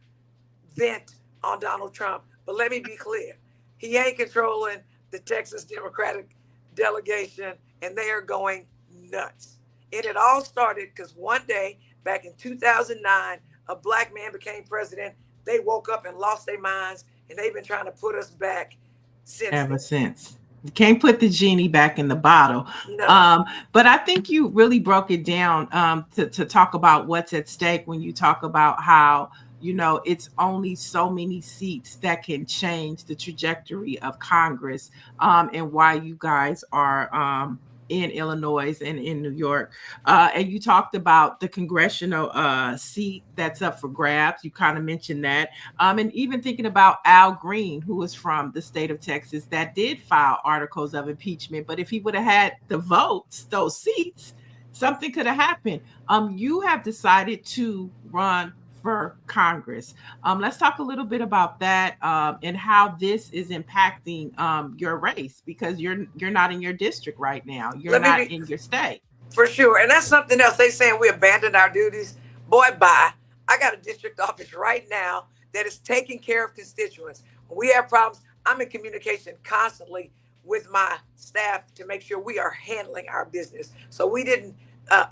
S5: vent on Donald Trump, but let me be clear. He ain't controlling the Texas Democratic delegation, and they are going nuts. And it all started because one day back in 2009, a black man became president. They woke up and lost their minds, and they've been trying to put us back since.
S4: You can't put the genie back in the bottle.
S5: No.
S4: But I think you really broke it down to talk about what's at stake when you talk about how, it's only so many seats that can change the trajectory of Congress, and why you guys are in Illinois and in New York. And you talked about the congressional seat that's up for grabs. You kind of mentioned that. And even thinking about Al Green, who is from the state of Texas, that did file articles of impeachment. But if he would have had the votes, those seats, something could have happened. You have decided to run for Congress. Let's talk a little bit about that, and how this is impacting your race, because you're not in your district right now. You're not in your state.
S5: For sure. And that's something else. They saying we abandoned our duties. Boy, bye. I got a district office right now that is taking care of constituents. When we have problems, I'm in communication constantly with my staff to make sure we are handling our business. So we didn't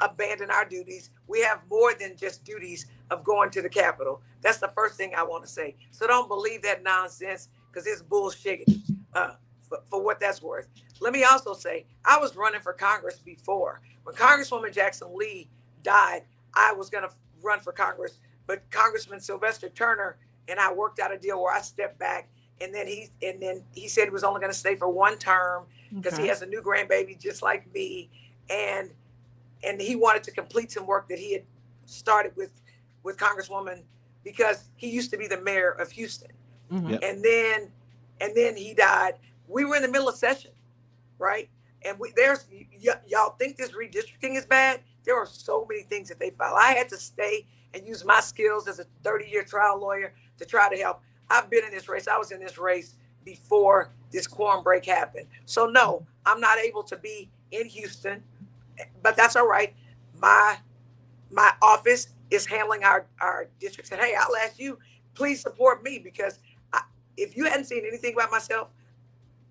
S5: abandon our duties. We have more than just duties of going to the Capitol. That's the first thing I want to say. So don't believe that nonsense, because it's bullshit for what that's worth. Let me also say, I was running for Congress before. When Congresswoman Jackson Lee died, I was going to run for Congress, but Congressman Sylvester Turner and I worked out a deal where I stepped back, and then he said he was only going to stay for one term because he has a new grandbaby just like me, and he wanted to complete some work that he had started with Congresswoman, because he used to be the mayor of Houston.
S3: Yep.
S5: And then he died. We were in the middle of session, right? And y'all think this redistricting is bad? There are so many things that they filed. I had to stay and use my skills as a 30-year trial lawyer to try to help. I've been in this race. I was in this race before this quorum break happened. So no, I'm not able to be in Houston, but that's all right. My office is handling our districts. And hey, I'll ask you, please support me, because if you hadn't seen anything about myself,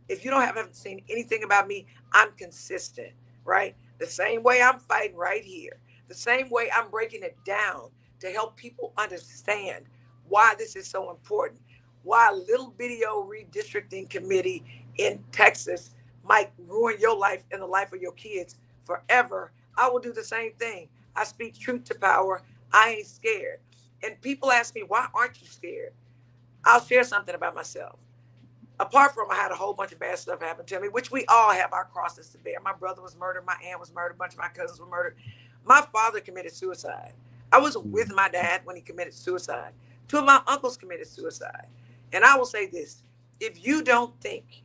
S5: if you haven't seen anything about me, I'm consistent, right? The same way I'm fighting right here, the same way I'm breaking it down to help people understand why this is so important, why a little video redistricting committee in Texas might ruin your life and the life of your kids forever. I will do the same thing. I speak truth to power. I ain't scared. And people ask me, why aren't you scared? I'll share something about myself. Apart from I had a whole bunch of bad stuff happen to me, which we all have our crosses to bear. My brother was murdered. My aunt was murdered. A bunch of my cousins were murdered. My father committed suicide. I was with my dad when he committed suicide. Two of my uncles committed suicide. And I will say this, if you don't think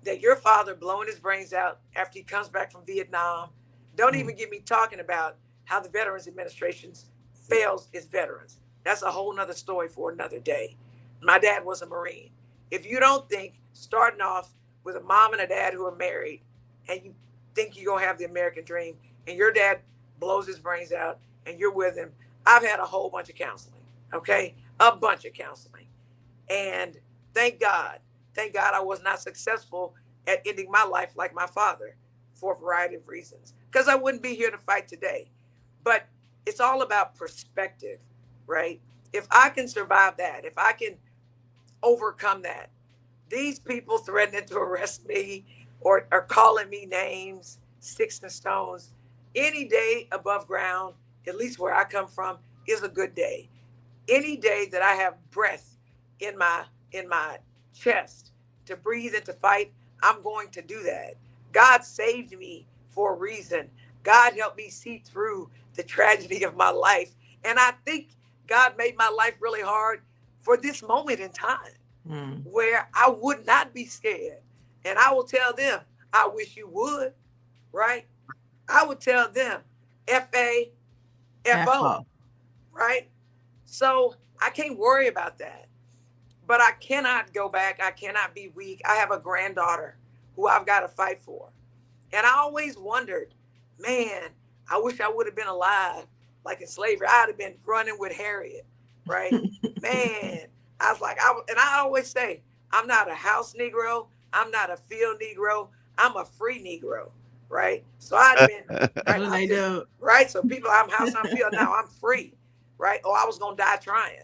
S5: that your father blowing his brains out after he comes back from Vietnam, don't even get me talking about how the Veterans Administration fails its veterans. That's a whole nother story for another day. My dad was a Marine. If you don't think starting off with a mom and a dad who are married, and you think you're going to have the American dream, and your dad blows his brains out and you're with him, I've had a whole bunch of counseling, okay? A bunch of counseling. And thank God thank God I was not successful at ending my life like my father for a variety of reasons, because I wouldn't be here to fight today. But it's all about perspective, right? If I can survive that, if I can overcome that, these people threatening to arrest me or calling me names, sticks and stones, any day above ground, at least where I come from, is a good day. Any day that I have breath in my chest to breathe and to fight, I'm going to do that. God saved me for a reason. God helped me see through the tragedy of my life. And I think God made my life really hard for this moment in time where I would not be scared. And I will tell them, I wish you would, right? I would tell them, FAFO, right? So I can't worry about that. But I cannot go back. I cannot be weak. I have a granddaughter who I've got to fight for. And I always wondered, man, I wish I would have been alive. Like in slavery, I'd have been running with Harriet, right? Man, I was like, and I always say, I'm not a house Negro. I'm not a field Negro. I'm a free Negro, right? So I'd been, right? So people, I'm house, I'm field. Now I'm free, right? Or I was going to die trying.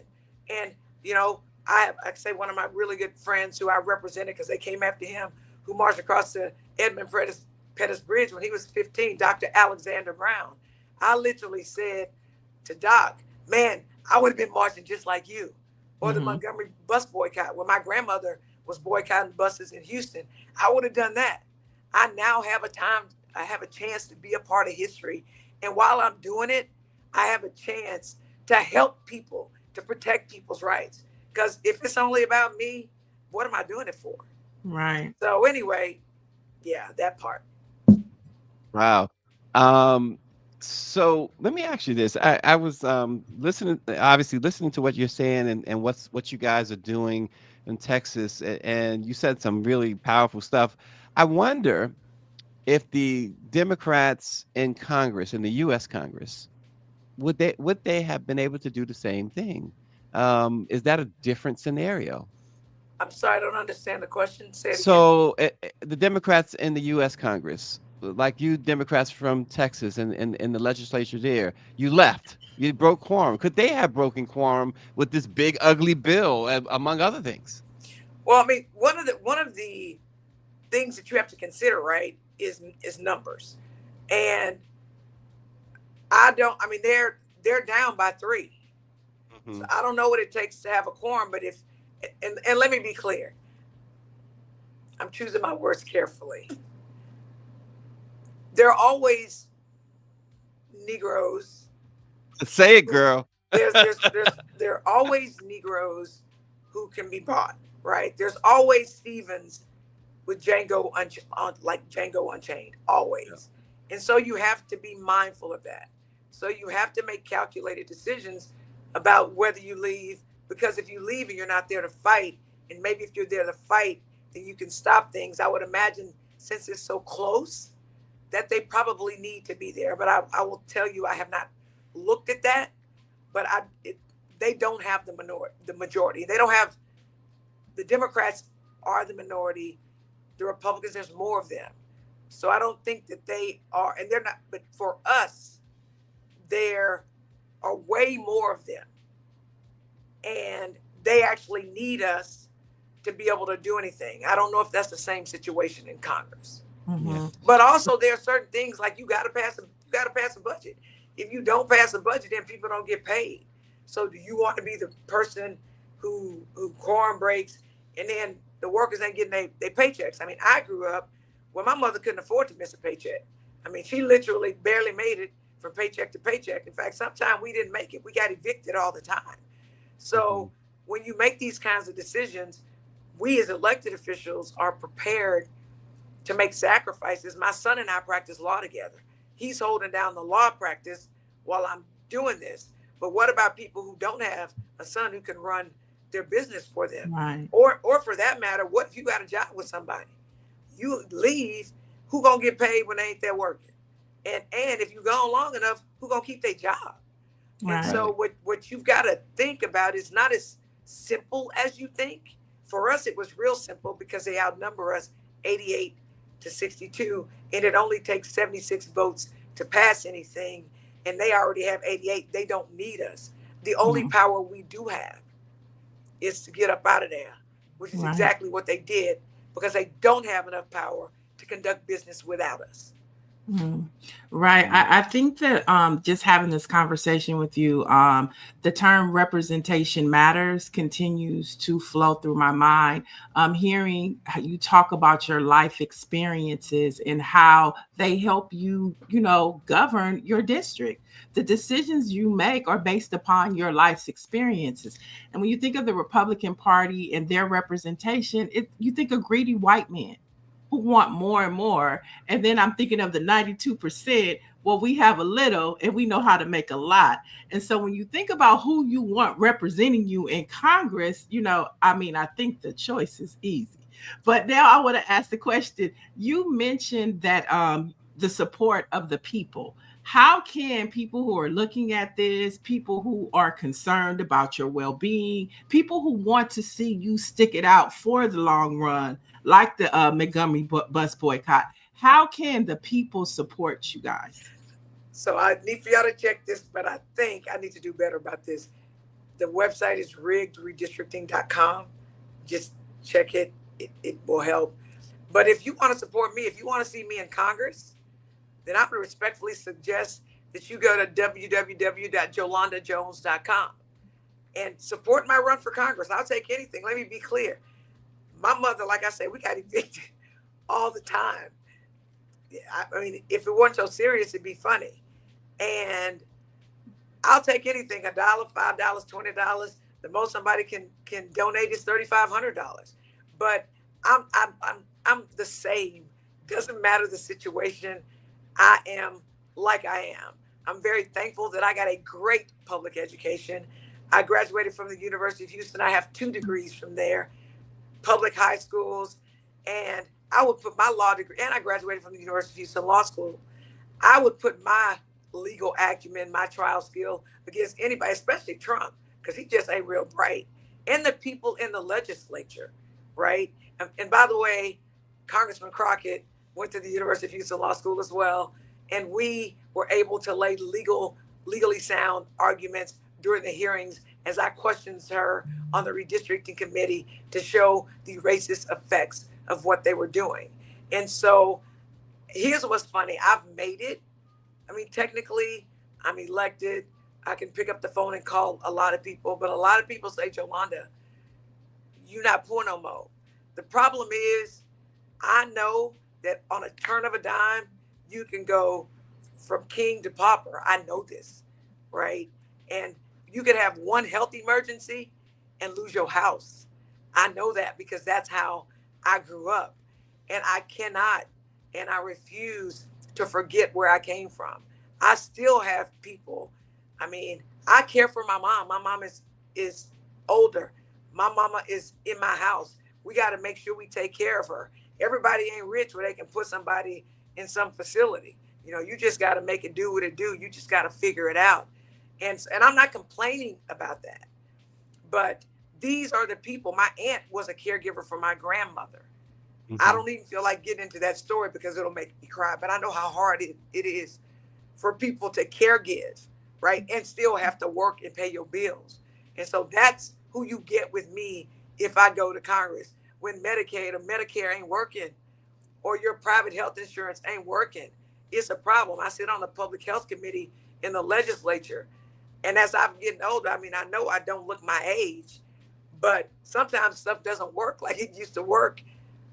S5: And, you know, I say one of my really good friends who I represented because they came after him, who marched across the Edmund Pettus Bridge when he was 15, Dr. Alexander Brown. I literally said to Doc, man, I would have been marching just like you. Or the Montgomery bus boycott, when my grandmother was boycotting buses in Houston, I would have done that. I now have I have a chance to be a part of history. And while I'm doing it, I have a chance to help people, to protect people's rights. Because if it's only about me, what am I doing it for?
S4: Right.
S5: So anyway, yeah, that part.
S3: Wow. So let me ask you this. I was listening to what you're saying and what you guys are doing in Texas, and you said some really powerful stuff. I wonder if the Democrats in Congress, in the U.S. Congress, would they have been able to do the same thing? Is that a different scenario?
S5: I'm sorry, I don't understand the question. Say it
S3: So the Democrats in the U.S. Congress, like you Democrats from Texas and in the legislature there, you left. You broke quorum. Could they have broken quorum with this big ugly bill, among other things?
S5: Well, I mean, one of the things that you have to consider, right, is numbers. And they're down by 3. So I don't know what it takes to have a quorum, but and let me be clear. I'm choosing my words carefully. There are always Negroes.
S3: Say it, girl.
S5: There are always Negroes who can be bought, right? There's always Stevens with Django Unchained, always. Yeah. And so you have to be mindful of that. So you have to make calculated decisions about whether you leave, because if you leave and you're not there to fight, and maybe if you're there to fight, then you can stop things. I would imagine, since it's so close, that they probably need to be there. But I will tell you, I have not looked at that, but they don't have the majority. They don't have, the Democrats are the minority. The Republicans, there's more of them. So I don't think that they are, and they're not, but for us, there are way more of them. And they actually need us to be able to do anything. I don't know if that's the same situation in Congress. But also there are certain things like you got to pass a budget. If you don't pass a budget, then people don't get paid. So do you want to be the person who quorum breaks and then the workers ain't getting their paychecks? I mean, I grew up when my mother couldn't afford to miss a paycheck. I mean, she literally barely made it from paycheck to paycheck. In fact, sometimes we didn't make it. We got evicted all the time. So when you make these kinds of decisions, we as elected officials are prepared to make sacrifices. My son and I practice law together. He's holding down the law practice while I'm doing this. But what about people who don't have a son who can run their business for them?
S4: Right.
S5: Or for that matter, what if you got a job with somebody? You leave, who gonna get paid when they ain't there working? And if you gone long enough, who gonna keep their job? Right. And so what you've got to think about is not as simple as you think For us, it was real simple because they outnumber us 88 to 62, and it only takes 76 votes to pass anything, and they already have 88. They don't need us. The only power we do have is to get up out of there, which is exactly what they did, because they don't have enough power to conduct business without us.
S4: Right. I think that just having this conversation with you, the term representation matters continues to flow through my mind. Hearing how you talk about your life experiences and how they help you, govern your district. The decisions you make are based upon your life's experiences. And when you think of the Republican Party and their representation, you think of greedy white men who want more and more. And then I'm thinking of the 92%. Well, we have a little and we know how to make a lot. And so when you think about who you want representing you in Congress, I think the choice is easy. But now I want to ask the question. You mentioned that the support of the people. How can people who are looking at this, people who are concerned about your well-being, people who want to see you stick it out for the long run, like the Montgomery bus boycott, how can the people support you guys?
S5: So I need for y'all to check this, but I think I need to do better about this. The website is riggedredistricting.com. Just check it. It will help. But if you want to support me, if you want to see me in Congress, then I would respectfully suggest that you go to www.jolandajones.com and support my run for Congress. I'll take anything. Let me be clear. My mother, like I said, we got evicted all the time. I mean, if it wasn't so serious, it'd be funny. And I'll take anything, $1, $5, $20. The most somebody can donate is $3,500. But I'm the same. Doesn't matter the situation. I am like I am. I'm very thankful that I got a great public education. I graduated from the University of Houston. I have 2 degrees from there, public high schools. And I would put my law degree, and I graduated from the University of Houston Law School. I would put my legal acumen, my trial skill against anybody, especially Trump, because he just ain't real bright. And the people in the legislature, right? And by the way, Congressman Crockett went to the University of Houston Law School as well. And we were able to lay legally sound arguments during the hearings as I questioned her on the redistricting committee to show the racist effects of what they were doing. And so here's what's funny. I've made it. I mean, technically, I'm elected. I can pick up the phone and call a lot of people, but a lot of people say, Jolanda, you're not poor no more. The problem is, I know that on a turn of a dime, you can go from king to pauper. I know this, right? And you could have one health emergency and lose your house. I know that because that's how I grew up. And I cannot, and I refuse to forget where I came from. I still have people. I mean, I care for my mom. My mom is older. My mama is in my house. We got to make sure we take care of her. Everybody ain't rich where they can put somebody in some facility. You just got to make it do what it do. You just got to figure it out. And I'm not complaining about that. But these are the people. My aunt was a caregiver for my grandmother. I don't even feel like getting into that story because it'll make me cry. But I know how hard it is for people to care give, right? And still have to work and pay your bills. And so that's who you get with me if I go to Congress. When Medicaid or Medicare ain't working or your private health insurance ain't working, it's a problem. I sit on the public health committee in the legislature. And as I'm getting older, I mean, I know I don't look my age, but sometimes stuff doesn't work like it used to work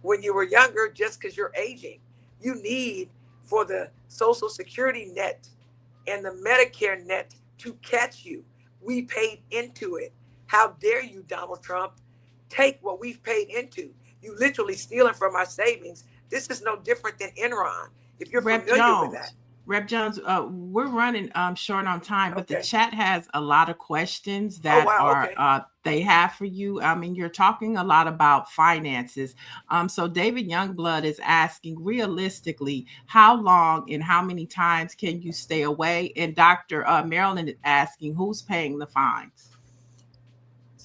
S5: when you were younger just because you're aging. You need for the Social Security net and the Medicare net to catch you. We paid into it. How dare you, Donald Trump, take what we've paid into? You literally stealing from our savings. This is no different than Enron. If you're familiar with that.
S4: Rep. Jones, we're running short on time, but
S5: Okay.
S4: the chat has a lot of questions that they have for you. I mean, you're talking a lot about finances. So David Youngblood is asking, realistically, how long and how many times can you stay away? And Dr. Marilyn is asking, who's paying the fines?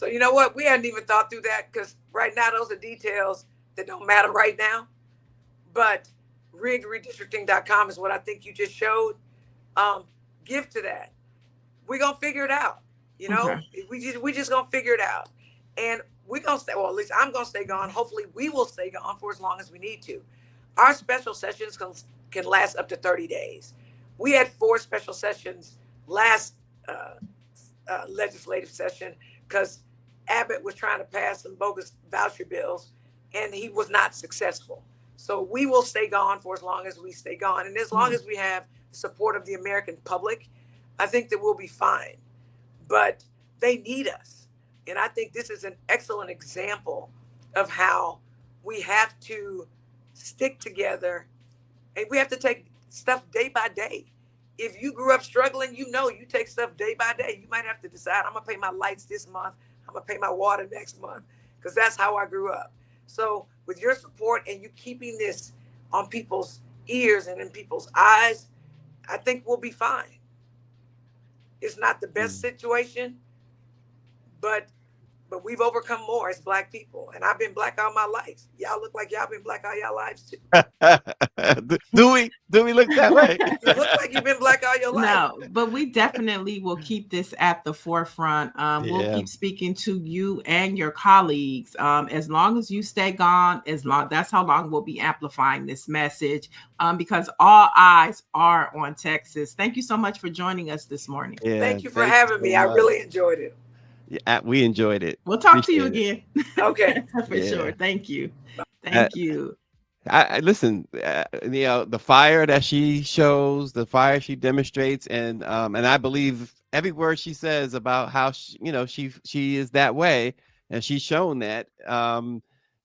S5: So you know what? We hadn't even thought through that because right now those are details that don't matter right now. But redistricting.com is what I think you just showed. Give to that. We're gonna figure it out. You know,
S4: Okay.
S5: we just gonna figure it out. And we're gonna stay, well, at least I'm gonna stay gone. Hopefully we will stay gone for as long as we need to. Our special sessions can last up to 30 days. We had 4 special sessions last legislative session because Abbott was trying to pass some bogus voucher bills and he was not successful. So we will stay gone for as long as we stay gone. And as long as we have the support of the American public, I think that we'll be fine. But they need us. And I think this is an excellent example of how we have to stick together and we have to take stuff day by day. If you grew up struggling, you know you take stuff day by day. You might have to decide, I'm going to pay my lights this month. I'm going to pay my water next month because that's how I grew up. So with your support and you keeping this on people's ears and in people's eyes, I think we'll be fine. It's not the best situation, but we've overcome more as Black people. And I've been Black all my life. Y'all look like y'all been Black all your lives too.
S3: Do we look that way?
S5: You look like you've been Black all your life.
S4: No, but we definitely will keep this at the forefront. We'll keep speaking to you and your colleagues. As long as you stay gone, that's how long we'll be amplifying this message. Because all eyes are on Texas. Thank you so much for joining us this morning.
S5: Yeah, thank you for having me. I really enjoyed it.
S3: Yeah, we enjoyed it.
S4: We'll talk to you again.
S5: Okay.
S4: For sure. Thank you. Thank you.
S3: I listen, the fire that she shows, the fire she demonstrates, and I believe every word she says about how she is that way, and she's shown that.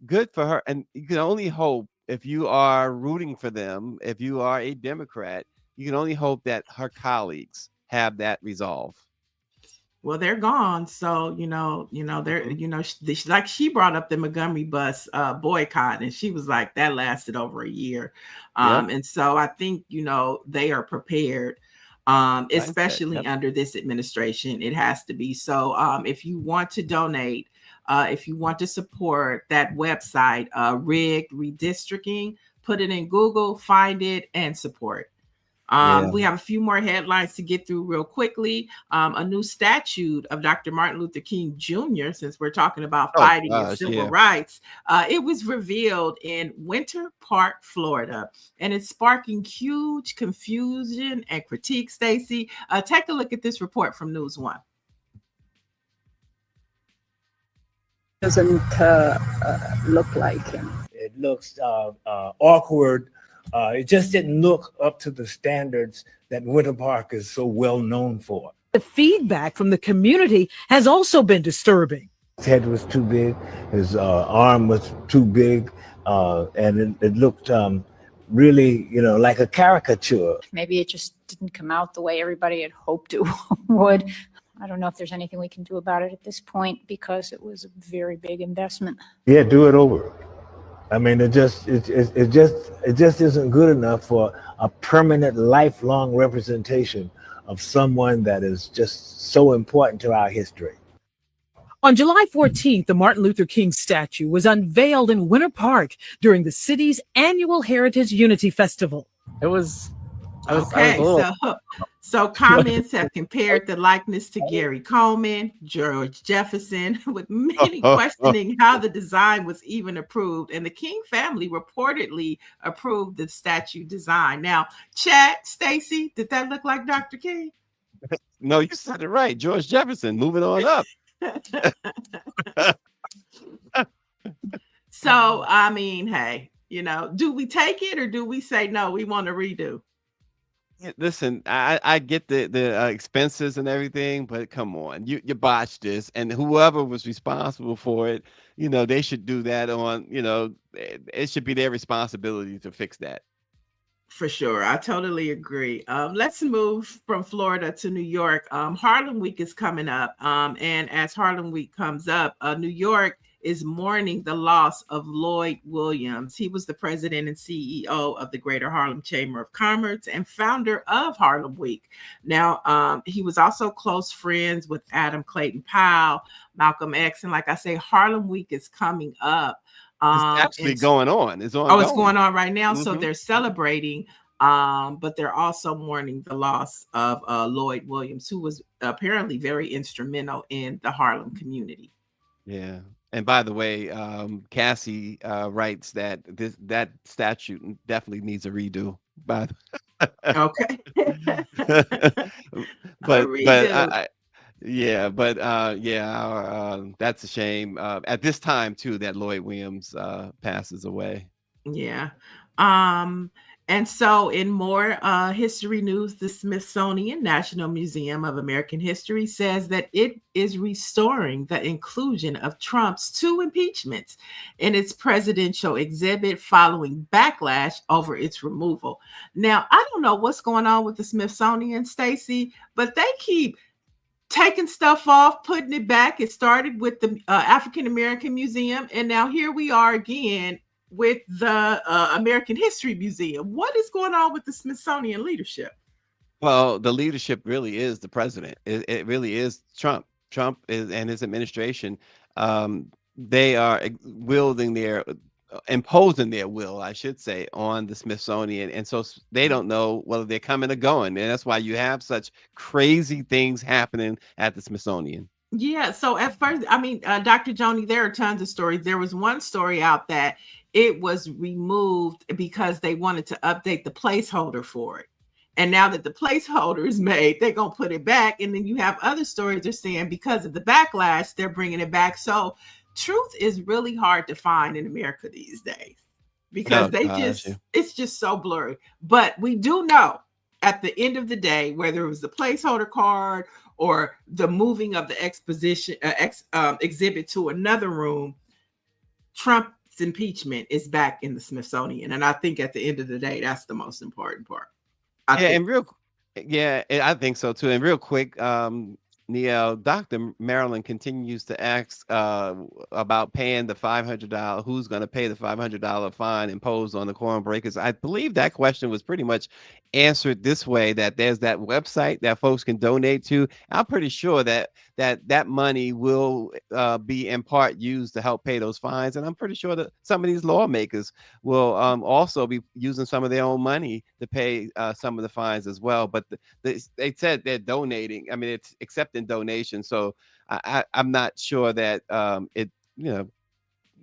S3: Good for her, and you can only hope if you are rooting for them, if you are a Democrat, you can only hope that her colleagues have that resolve.
S4: Well, they're gone. So, they're, like she brought up the Montgomery bus boycott, and she was like, that lasted over a year. And so I think, they are prepared, especially under this administration. It has to be. So if you want to donate, if you want to support that website, rigged redistricting, put it in Google, find it and support. We have a few more headlines to get through real quickly. A new statute of Dr. Martin Luther King Jr., since we're talking about fighting and civil rights, it was revealed in Winter Park, Florida, and it's sparking huge confusion and critique. Stacey, take a look at this report from News One.
S6: Doesn't look like him.
S7: It looks awkward. It just didn't look up to the standards that Winter Park is so well known for.
S8: The feedback from the community has also been disturbing.
S7: His head was too big, his arm was too big, and it looked really, like a caricature.
S9: Maybe it just didn't come out the way everybody had hoped it would. I don't know if there's anything we can do about it at this point because it was a very big investment.
S7: Yeah, do it over. I mean, it just isn't good enough for a permanent, lifelong representation of someone that is just so important to our history.
S8: On July 14th, the Martin Luther King statue was unveiled in Winter Park during the city's annual Heritage Unity Festival.
S10: It was.
S4: So comments have compared the likeness to Gary Coleman, George Jefferson, with many questioning how the design was even approved. And the King family reportedly approved the statue design. Now, chat, Stacey, did that look like Dr. King?
S3: No, you said it right. George Jefferson, moving on up.
S4: So, I mean, hey, do we take it or do we say, no, we want to redo?
S3: Listen, I get the expenses and everything, but come on, you botched this, and whoever was responsible for it, they should do that on, it should be their responsibility to fix that.
S4: For sure. I totally agree. Let's move from Florida to New York. Harlem Week is coming up. And as Harlem Week comes up, New York is mourning the loss of Lloyd Williams. He was the president and CEO of the Greater Harlem Chamber of Commerce and founder of Harlem Week. Now, he was also close friends with Adam Clayton Powell, Malcolm X, and like I say, Harlem Week is coming up.
S3: It's actually going on. It's ongoing.
S4: Oh, it's going on right now. So
S3: Mhm.
S4: they're celebrating, but they're also mourning the loss of Lloyd Williams, who was apparently very instrumental in the Harlem community.
S3: Yeah. And by the way, Cassie writes that that statute definitely needs a redo. By
S4: Okay.
S3: but
S4: redo.
S3: yeah, but yeah, that's a shame. At this time too, that Lloyd Williams passes away.
S4: Yeah. And so in more history news, the Smithsonian National Museum of American History says that it is restoring the inclusion of Trump's 2 impeachments in its presidential exhibit following backlash over its removal. Now, I don't know what's going on with the Smithsonian, Stacey, but they keep taking stuff off, putting it back. It started with the African American Museum, and now here we are again with the American History Museum. What is going on with the Smithsonian leadership?
S3: Well, the leadership really is the president. It really is Trump. Trump and his administration. They are imposing their will, I should say, on the Smithsonian, and so they don't know whether they're coming or going, and that's why you have such crazy things happening at the Smithsonian.
S4: Yeah. So at first, I mean, Dr. Joni, there are tons of stories. There was one story out that it was removed because they wanted to update the placeholder for it. And now that the placeholder is made, they're going to put it back. And then you have other stories they're saying because of the backlash, they're bringing it back. So truth is really hard to find in America these days because it's just so blurry. But we do know at the end of the day, whether it was the placeholder card or the moving of the exhibit to another room, Trump's impeachment is back in the Smithsonian. And I think at the end of the day, that's the most important part. I
S3: think so too. And real quick, Neil, Dr. Maryland continues to ask about paying the $500. Who's going to pay the $500 fine imposed on the quorum breakers? I believe that question was pretty much answered this way: that there's that website that folks can donate to. I'm pretty sure that money will be in part used to help pay those fines, and I'm pretty sure that some of these lawmakers will also be using some of their own money to pay some of the fines as well. But they said they're donating. I mean, it's accepting donations, so I'm not sure that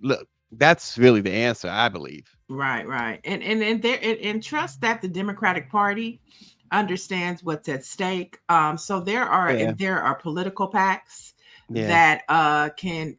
S3: look, that's really the answer, I believe.
S4: Right. And trust that the Democratic Party understands what's at stake. So there are political PACs that can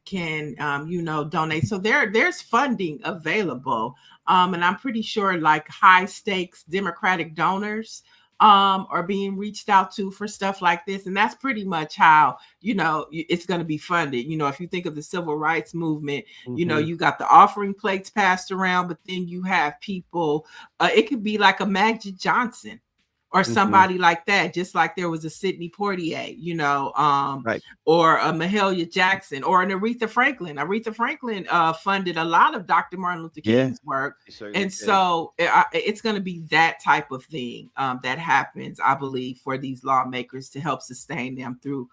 S4: donate. So there's funding available. And I'm pretty sure like high stakes Democratic donors are being reached out to for stuff like this. And that's pretty much how, it's going to be funded. If you think of the civil rights movement, you got the offering plates passed around, but then you have people, it could be like a Magic Johnson or somebody like that, just like there was a Sidney Poitier, or a Mahalia Jackson or an Aretha Franklin. Aretha Franklin funded a lot of Dr. Martin Luther King's work. And so it's going to be that type of thing that happens, I believe, for these lawmakers to help sustain them through,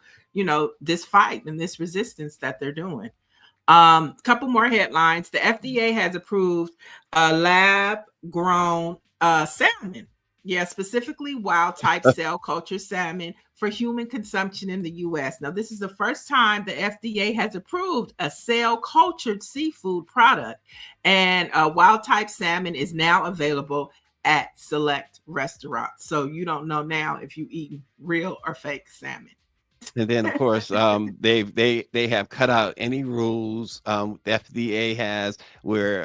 S4: this fight and this resistance that they're doing. Couple more headlines. The FDA has approved lab-grown salmon. Yeah, specifically wild type cell culture salmon for human consumption in the U.S. Now, this is the first time the FDA has approved a cell cultured seafood product, and wild type salmon is now available at select restaurants. So you don't know now if you eating real or fake salmon.
S3: And then, of course, they have cut out any rules the FDA has where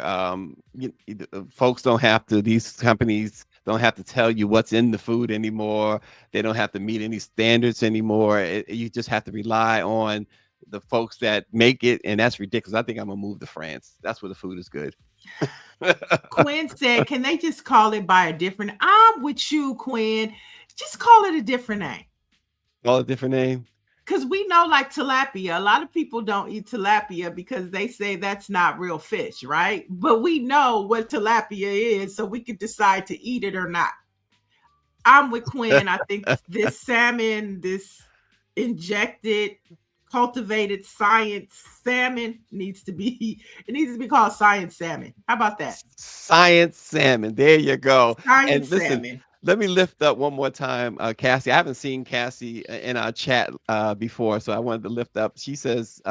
S3: folks don't have to. These companies don't have to tell you what's in the food anymore. They don't have to meet any standards anymore. You just have to rely on the folks that make it, and that's ridiculous. I think I'm gonna move to France. That's where the food is good.
S4: Quinn said, "Can they just call it by a different?" I'm with you, Quinn. Just call it a different name.
S3: Call it a different name.
S4: because we know like tilapia, a lot of people don't eat tilapia because they say that's not real fish, right? But we know what tilapia is, so we could decide to eat it or not. I'm with Quinn. I think this salmon, this injected, cultivated science salmon needs to be called science salmon. How about that?
S3: Science salmon. There you go.
S4: Science
S3: And listen,
S4: salmon.
S3: let me lift up one more time, Cassie. I haven't seen Cassie in our chat before, so I wanted to lift up. She says,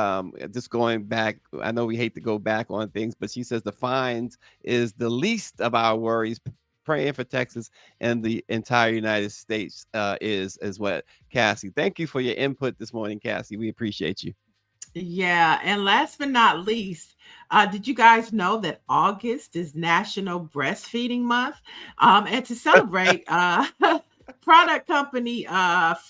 S3: just going back, I know we hate to go back on things, but she says the fines is the least of our worries. Praying for Texas and the entire United States is what Cassie. Thank you for your input this morning, Cassie. We appreciate you.
S4: Yeah, and last but not least, did you guys know that August is National Breastfeeding Month? And to celebrate, product company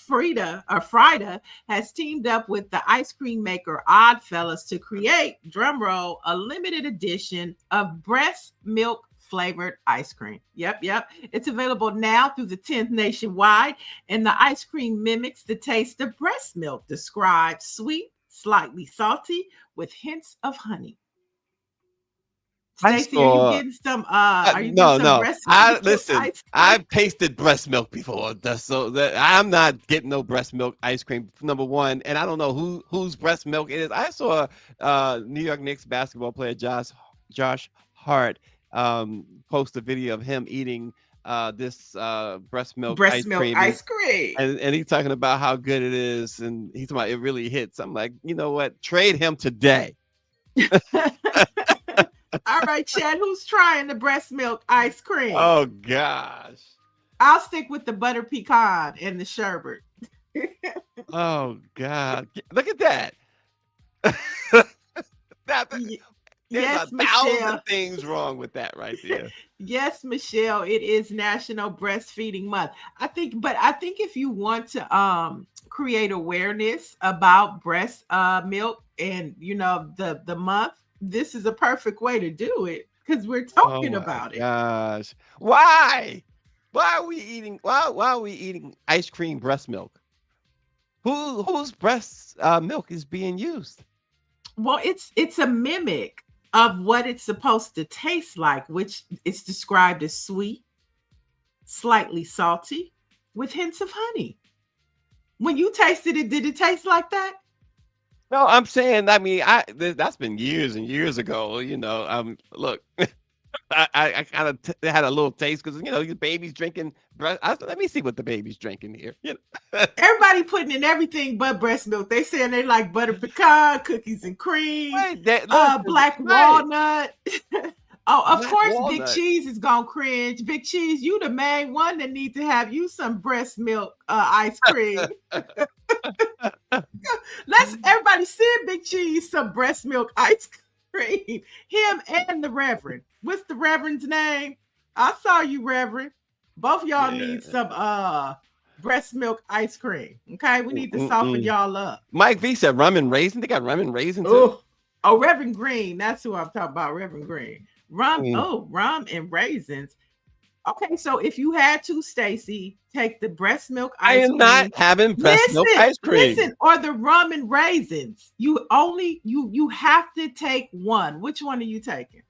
S4: Frida has teamed up with the ice cream maker Oddfellas to create, drumroll, a limited edition of breast milk flavored ice cream. Yep. It's available now through the 10th nationwide, and the ice cream mimics the taste of breast milk, described sweet, slightly salty, with hints of honey. Stacey, are you getting some? Are you getting some breast milk?
S3: Listen. I've tasted breast milk before, so that I'm not getting no breast milk ice cream. Number one, and I don't know whose breast milk it is. I saw New York Knicks basketball player Josh Hart post a video of him eating this breast milk ice cream. And he's talking about how good it is, and he's talking about it really hits. I'm like, you know what? Trade him today.
S4: All right, Chad, who's trying the breast milk ice cream?
S3: Oh gosh.
S4: I'll stick with the butter pecan and the sherbet.
S3: Oh God. Look at that. There's a thousand things wrong with that right there.
S4: Yes, Michelle, it is National Breastfeeding Month. I think if you want to create awareness about breast milk and the month, this is a perfect way to do it because we're talking about it.
S3: Gosh. Why are we eating ice cream breast milk? Whose breast milk is being used?
S4: Well, it's a mimic of what it's supposed to taste like, which is described as sweet, slightly salty, with hints of honey. When you tasted it, did it taste like that?
S3: No, I'm saying, that's been years and years ago, look, I kind of had a little taste because, your baby's drinking breast. Let me see what the baby's drinking here.
S4: Everybody putting in everything but breast milk. They saying they like butter pecan, cookies and cream, black walnut. Of course, walnut. Big Cheese is gonna cringe. Big Cheese, you the main one that need to have you some breast milk ice cream. Let's everybody send Big Cheese some breast milk ice cream. Him and the Reverend. What's the Reverend's name? I saw you, Reverend. Both y'all need some breast milk ice cream. Okay, we need to soften y'all up.
S3: Mike V said rum and raisin. They got rum and raisin too.
S4: Oh, Reverend Green. That's who I'm talking about. Reverend Green. Rum and raisins. Okay, so if you had to, Stacey, take the breast milk ice cream.
S3: I am not having breast milk ice cream.
S4: Or the rum and raisins. You have to take one. Which one are you taking?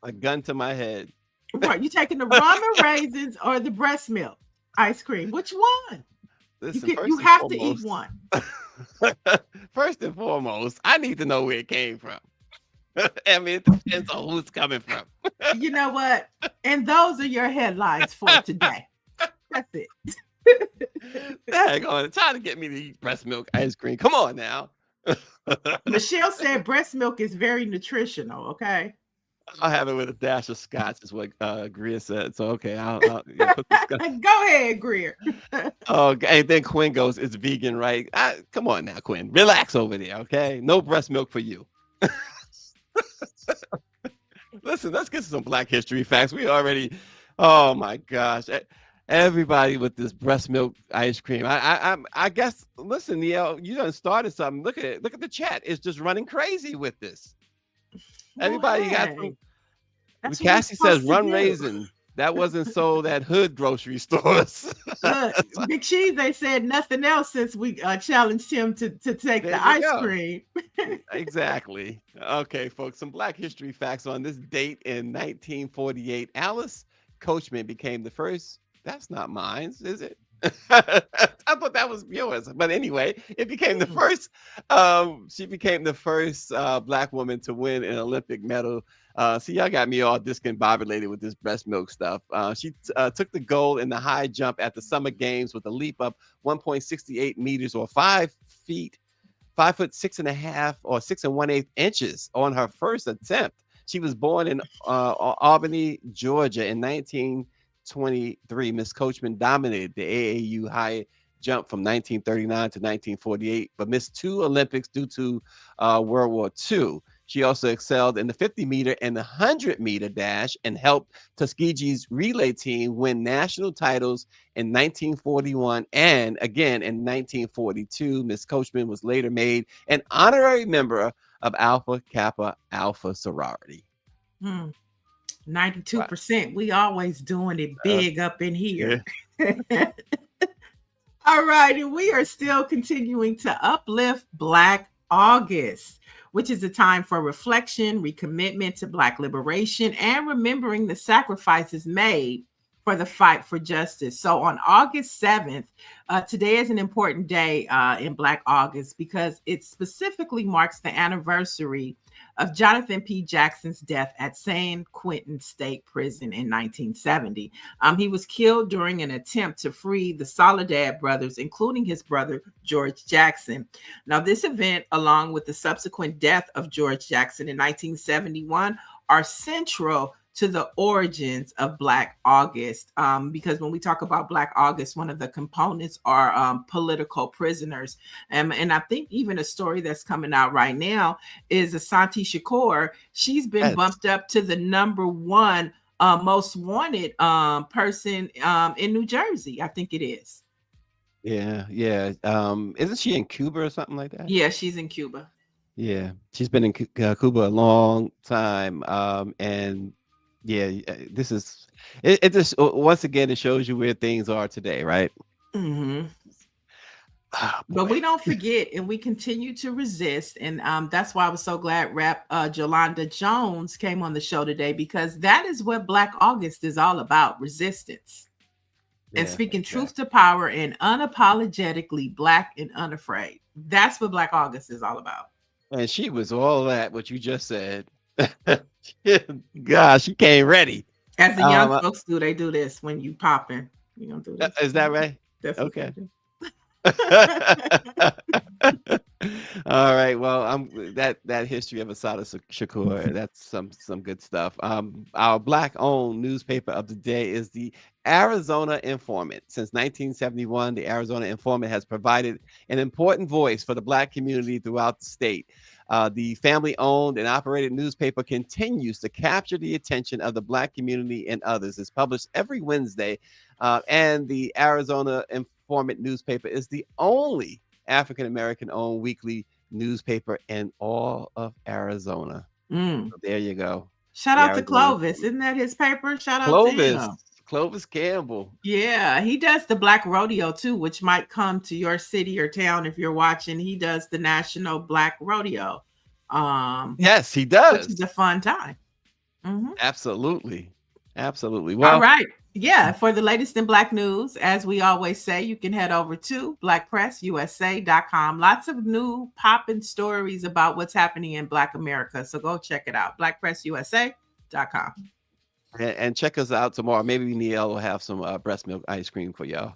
S3: A gun to my head.
S4: Right, you taking the rum and raisins or the breast milk ice cream? Which one?
S3: Listen,
S4: you have to eat one.
S3: First and foremost, I need to know where it came from. I mean, it depends on who's coming from.
S4: You know what? And those are your headlines for today. That's it.
S3: Dang on, trying to get me to eat breast milk ice cream. Come on now.
S4: Michelle said breast milk is very nutritional. Okay.
S3: I'll have it with a dash of scotch, is what Greer said. So okay, I'll
S4: go ahead, Greer.
S3: Okay, and then Quinn goes, "It's vegan, right?" Come on now, Quinn, relax over there. Okay, no breast milk for you. Listen, let's get to some Black History facts. We already, oh my gosh, everybody with this breast milk ice cream. I guess. Listen, Neil, you done started something. Look at it. Look at the chat. It's just running crazy with this. Everybody got some. Cassie says rum raisin. That wasn't sold at hood grocery stores.
S4: Look, Big Cheese, they said nothing else since we challenged him to take
S3: There
S4: the
S3: you
S4: ice
S3: go.
S4: cream.
S3: Exactly. Okay, folks, some Black history facts on this date in 1948. Alice Coachman became the first. That's not mine, is it? I thought that was yours, but anyway, it became the first. She became the first Black woman to win an Olympic medal. See, y'all got me all discombobulated with this breast milk stuff. She took the gold in the high jump at the Summer Games with a leap of 1.68 meters or 5 feet, 5 foot 6.5 or 6 1/8 inches on her first attempt. She was born in Albany, Georgia in 1923. Miss Coachman dominated the AAU high jump from 1939 to 1948, but missed 2 Olympics due to World War II. She also excelled in the 50-meter and the 100-meter dash and helped Tuskegee's relay team win national titles in 1941 and again in 1942. Miss Coachman was later made an honorary member of Alpha Kappa Alpha sorority.
S4: 92%. We always doing it big up in here. Yeah. All right, and we are still continuing to uplift Black August, which is a time for reflection, recommitment to Black liberation, and remembering the sacrifices made for the fight for justice. So on August 7th, today is an important day in Black August because it specifically marks the anniversary of Jonathan P. Jackson's death at San Quentin State Prison in 1970. He was killed during an attempt to free the Soledad brothers, including his brother, George Jackson. Now, this event, along with the subsequent death of George Jackson in 1971, are central to the origins of Black August, because when we talk about Black August, one of the components are political prisoners. And I think even a story that's coming out right now is Asante Shakur. She's been bumped up to the #1 most wanted person in New Jersey. I think it is.
S3: Yeah. Isn't she in Cuba or something like that?
S4: Yeah, she's in Cuba.
S3: Yeah, she's been in Cuba a long time, and yeah, this is it. Just once again, it shows you where things are today, right?
S4: Mm-hmm.
S3: Oh,
S4: but we don't forget, and we continue to resist, and that's why I was so glad Jolanda Jones came on the show today, because that is what Black August is all about: resistance and speaking truth to power and unapologetically Black and unafraid. That's what Black August is all about.
S3: And she was all that what you just said. Gosh, she came ready.
S4: As the young folks do, they do this when you popping. You gonna do this.
S3: Is that right?
S4: That's
S3: okay. All right. Well, that history of Asante Shakur, that's some good stuff. Our Black-owned newspaper of the day is the Arizona Informant. Since 1971, the Arizona Informant has provided an important voice for the Black community throughout the state. The family-owned and operated newspaper continues to capture the attention of the Black community and others. It's published every Wednesday, and the Arizona Informant newspaper is the only African-American owned weekly newspaper in all of Arizona. So there you go.
S4: Shout out to Clovis. Isn't that his paper? Shout out to him.
S3: Clovis Campbell.
S4: Yeah, he does the Black Rodeo too, which might come to your city or town if you're watching. He does the National Black Rodeo.
S3: Yes, he does.
S4: Which is a fun time. Mm-hmm.
S3: Absolutely. Well,
S4: all right. Yeah, for the latest in Black news, as we always say, you can head over to blackpressusa.com. Lots of new popping stories about what's happening in Black America. So go check it out, blackpressusa.com.
S3: And check us out tomorrow. Maybe Neil will have some breast milk ice cream for y'all.